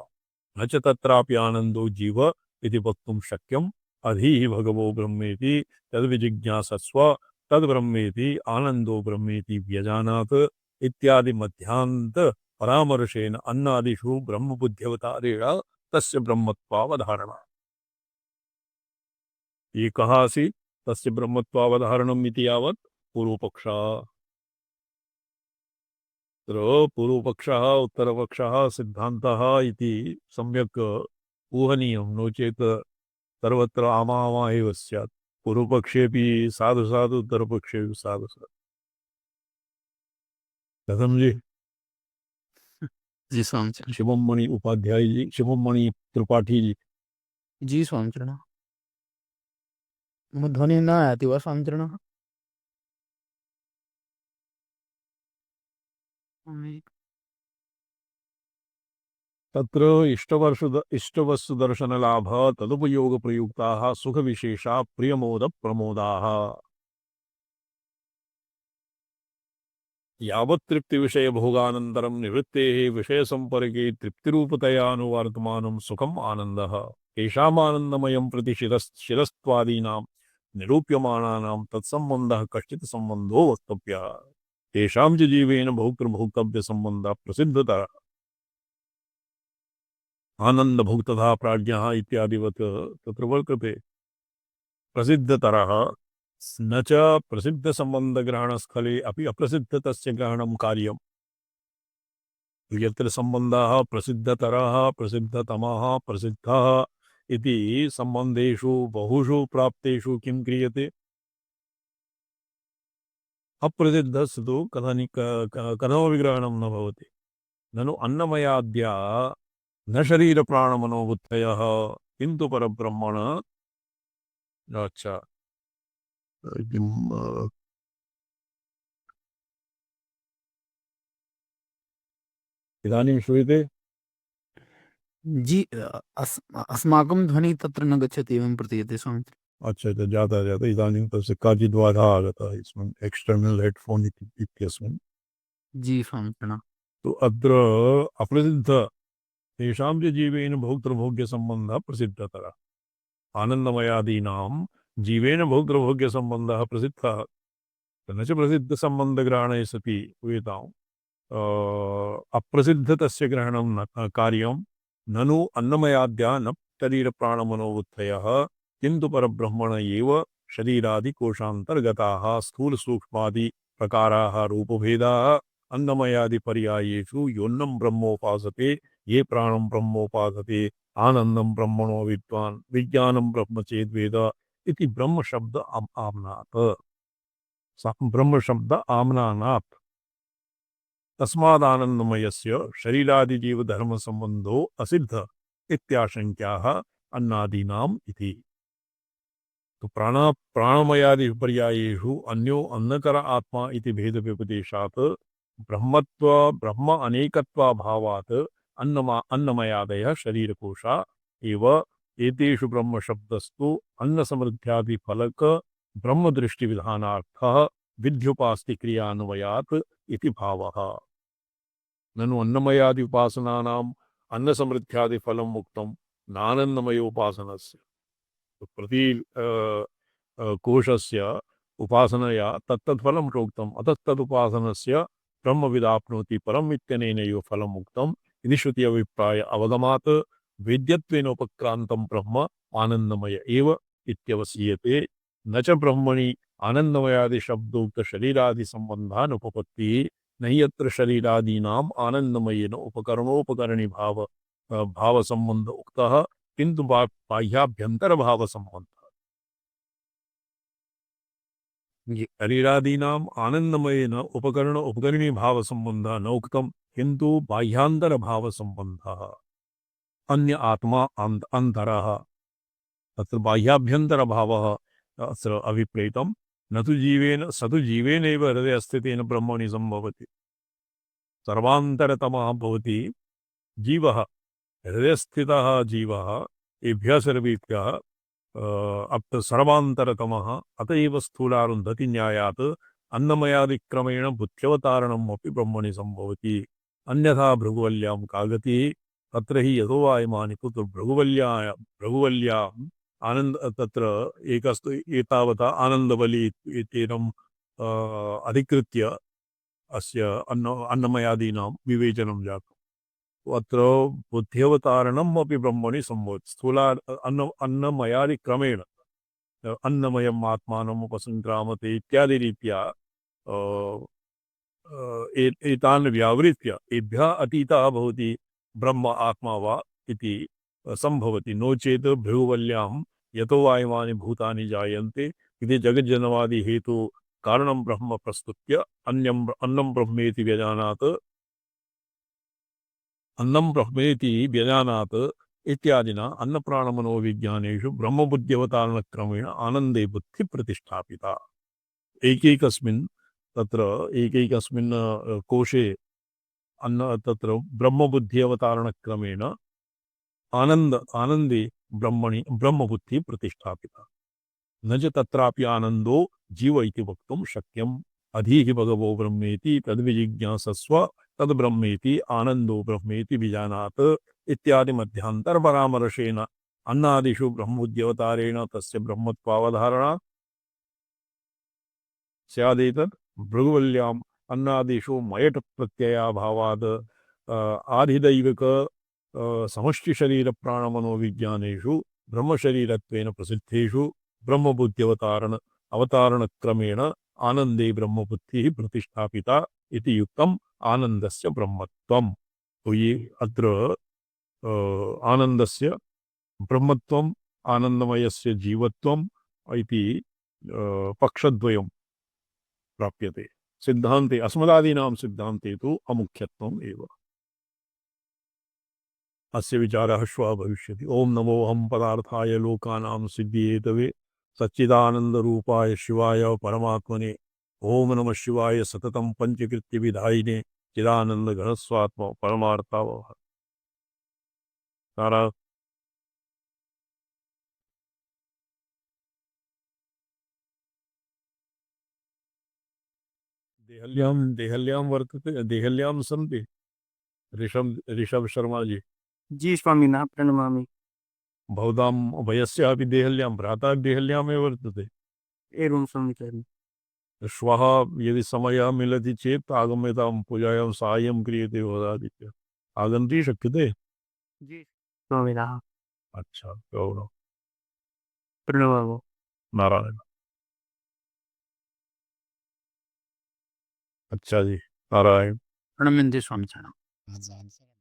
न च तत्रापि आनन्दो जीव इति वक्तुं शक्यम्। अधीहि भगवो ब्रह्मेति तद्विजिज्ञासस्व तद्ब्रह्मेति आनन्दो ब्रह्मेति व्यजानात् इत्यादि मध्यान्त परामर्शेन अन्नादिषु ब्रह्मबुद्ध्यवतारेण तस्य ब्रह्मत्वावधारणा। ये कः आसीत् तस्य ब्रह्मत्वावधारणम् इति यावत् पूर्वपक्षः। तत्र पूर्वपक्षः उत्तरपक्षः सिद्धान्तः इति सम्यक् ऊहनीयं, नो चेत् सर्वत्र आमा एव स्यात्। पूर्वपक्षेऽपि साधु साधु, उत्तरपक्षेऽपि साधु साधु। कथं जी? जी स्वामीचरण। शिवम मणि उपाध्याय जी, शिवम मणि त्रिपाठी जी। जी स्वामीचरण। मम ध्वनिः न आयाति वा स्वामीचरणः? तत्र इष्टवस्तुदर्शनलाभ तदुपयोगप्रयुक्ताः सुखविशेषा प्रियमोदप्रमोदाः। यावत् तृप्तिविषयभोगानन्तरं निवृत्तेः विषयसम्पर्के तृप्तिरूपतयानुवर्तमानं सुखम् आनन्दः। तेषाम् आनन्दमयं प्रति शिरस्त्वादीनां निरूप्यमानानां तत्सम्बन्धः कश्चित् सम्बन्धो वक्तव्यः। तेषां च जीवेन भोक्तृभोक्तव्यसम्बन्धः प्रसिद्धतरः। आनन्दभोक्तथा प्राज्ञः इत्यादिवत् तत्र वर्तते। प्रसिद्धतरः न च प्रसिद्धसम्बन्धग्रहणस्थले अपि अप्रसिद्धतस्य ग्रहणं कार्यम्। यत्र सम्बन्धाः प्रसिद्धतराः प्रसिद्धतमाः प्रसिद्धाः इति सम्बन्धेषु बहुषु प्राप्तेषु किं क्रियते? अप्रसिद्धस्तु तु कथमपि ग्रहणं न भवति। ननु अन्नमयाद्या न शरीरप्राणमनोबुद्धयः किन्तु परब्रह्मण अच्छा किं इदानीं श्रूयते? जी अस्माकं ध्वनिः तत्र न गच्छति एवं प्रतीयते स्वामी। अच्छा अच्छा जाता जाता इदानीं तस्य काचित् बाधा आगता अस्मिन् एक्स्टर्नल् हेड्फोन् इत्यस्मिन्। जी स्वामी प्रणाम। तु अत्र अप्रसिद्ध तेषां च जीवेन भोक्तृभोग्यसम्बन्धः प्रसिद्धतरः। आनन्दमयादीनां जीवेन भोक्तृभोग्यसम्बन्धः प्रसिद्धः न च प्रसिद्धसम्बन्धग्रहणे सति उयताम् अप्रसिद्ध तस्य ग्रहणं न कार्यं ननु अन्नमयाद्या न शरीरप्राणमनोबुद्धयः किन्तु परब्रह्मण एव शरीरादिकोशान्तर्गताः स्थूलसूक्ष्मादि प्रकाराः रूपभेदाः अन्नमयादिपर्यायेषु योन्नं ब्रह्मोपासते ये प्राणं ब्रह्मोपासते आनन्दं ब्रह्मणो विद्वान् विज्ञानं ब्रह्म चेद्वेद इति ब्रह्मशब्द आम्नात् ब्रह्मशब्द आम्नानात् तस्मादानन्दमयस्य शरीरादिजीवधर्मसम्बन्धो असिद्ध इत्याशङ्क्याः अन्नादीनाम् इति। तो प्राणमयादिपर्यायेषु अन्यो अन्नकर आत्मा इति भेदव्यपदेशात् ब्रह्मत्व ब्रह्म अनेकत्वाभावात् अन्नमयादयः शरीरकोशा एव एतेषु ब्रह्मशब्दस्तु अन्नसमृद्ध्यादिफलक ब्रह्मदृष्टिविधानार्थः विध्युपास्ति क्रियान्वयात् इति भावः। ननु अन्नमयादि उपासनानाम् अन्नसमृद्ध्यादिफलम् उक्तं नानन्दमयोपासनस्य प्रति कोशस्य उपासनया तत्तत्फलं प्रोक्तम् अतः तदुपासनस्य ब्रह्मविदाप्नोति परम् इत्यनेनैव फलम् उक्तम् इति श्रुति अभिप्राय अवगमात् वेद्यत्वेन उपक्रान्तं ब्रह्म आनन्दमय एव इत्यवसीयते न च ब्रह्मणि आनन्दमयादि शब्दोक्त शरीरादि संबन्धान् उपपत्तिः न हि यत्र शरीरादीनाम् आनन्दमयेन उपकरणोपकरणि भाव संबंध उक्तः किन्तु बाह्याभ्यंतर भाव संबंध शरीरादीनाम् आनन्दमयेन उपकरण उपकरणी भाव संबंधः न उक्तम् किन्तु बाह्यांतर भाव संबंधः अन्य आत्मा अंतरः तत्र बाह्याभ्यंतर भावः अत्र अभिप्रेतम् न तु जीवेन स तु जीवेनैव हृदयस्थितेन ब्रह्मणि सम्भवति सर्वान्तरतमः भवति जीवः हृदयस्थितः जीवः एभ्यः सर्वेभ्यः अत्र सर्वान्तरतमः अत एव स्थूलारुन्धति न्यायात् अन्नमयादिक्रमेण बुद्ध्यवतारणम् अपि ब्रह्मणि सम्भवति अन्यथा भृगुवल्यां का गतिः तत्र हि यतोवायमानि कुत्र भृगुवल्याम् आनन्द तत्र एकस्तु एतावता आनन्दबली इत्येनम् अधिकृत्य अस्य अन्नमयादीनां विवेचनं जातम् अत्र बुद्ध्यवतारणम् अपि ब्रह्मणि सम्भवति स्थूला अन्नमयादिक्रमेण अन्नमयम् आत्मानम् उपसङ्क्रामते इत्यादिरीत्या एतान् व्यावृत्य एभ्यः अतीतः भवति ब्रह्म आत्मा वा इति सम्भवति नो चेत् भृगुवल्यां यतो वायमानि भूतानि जायन्ते इति जगज्जनवादि हेतु कारणं ब्रह्म प्रस्तुत्य अन्नं ब्रह्मेति व्यजानात् इत्यादिना अन्नप्राणमनोविज्ञानेषु ब्रह्मबुद्ध्यवतारणक्रमेण आनन्दे बुद्धि प्रतिष्ठापिता एकैकस्मिन् कोशे तत्र ब्रह्मबुद्ध्यवतारणक्रमेण आनन्दे ब्रह्मणि ब्रह्मबुद्धि प्रतिष्ठापिता न च तत्रापि आनन्दो जीव इति वक्तुं शक्यम् अधीहि भगवो ब्रह्मेति तद्विजिज्ञासस्व तद् ब्रह्मेति आनन्दो ब्रह्मेति विजानात् इत्यादि मध्यांतरपरामर्शेन अन्नादिषु ब्रह्मबुद्ध्यवतारेण तस्य ब्रह्मत्वावधारणा स्यादेतत् भृगुवल्याम् अन्नादिषु मयट प्रत्ययाभावाद् आधिदैविक समष्टिशरीरप्राणमनोविज्ञानेषु ब्रह्मशरीरत्वेन प्रसिद्धेषु ब्रह्मबुद्ध्यवतारण अवतारणक्रमेण आनन्दे ब्रह्मबुद्धिः प्रतिष्ठापिता इति युक्तम् आनन्दस्य ब्रह्मत्वम् तो ये अत्र आनन्दस्य ब्रह्मत्वम् आनन्दमयस्य जीवत्वम् इति पक्षद्वयं प्राप्यते। सिद्धान्ते अस्मदादीनां सिद्धान्ते तु अमुख्यत्वम् एव। अस्य विचारः श्वः भविष्यति। ओम नमो अहं पदार्थाय लोकानां सिद्धिहेतवे सच्चिदानन्दरूपाय शिवाय परमात्मने ओम नमः शिवाय सततं पंचकृत्य विधायिने चिदानंद घनस्वात्मा परमार्थावः। सारा देहल्यां वर्तते, देहल्यां सन्ति ऋषभ ऋषभ शर्मा जी। जी स्वामिनः प्रणमामि। भवतां भयस्यापि देहल्यां भ्राता देहल्यामेव वर्तते। एवं समीचीनं। श्वः यदि समयः मिलति चेत् आगम्यतां पूजायां साहाय्यं क्रियते वदादित्य। आगन्तुं शक्यते? जी स्वामिनः अच्छा गौरव प्रणमामि। नारायण। अच्छा जी नारायण। प्रणम्यन्ते स्वामी चरणम्।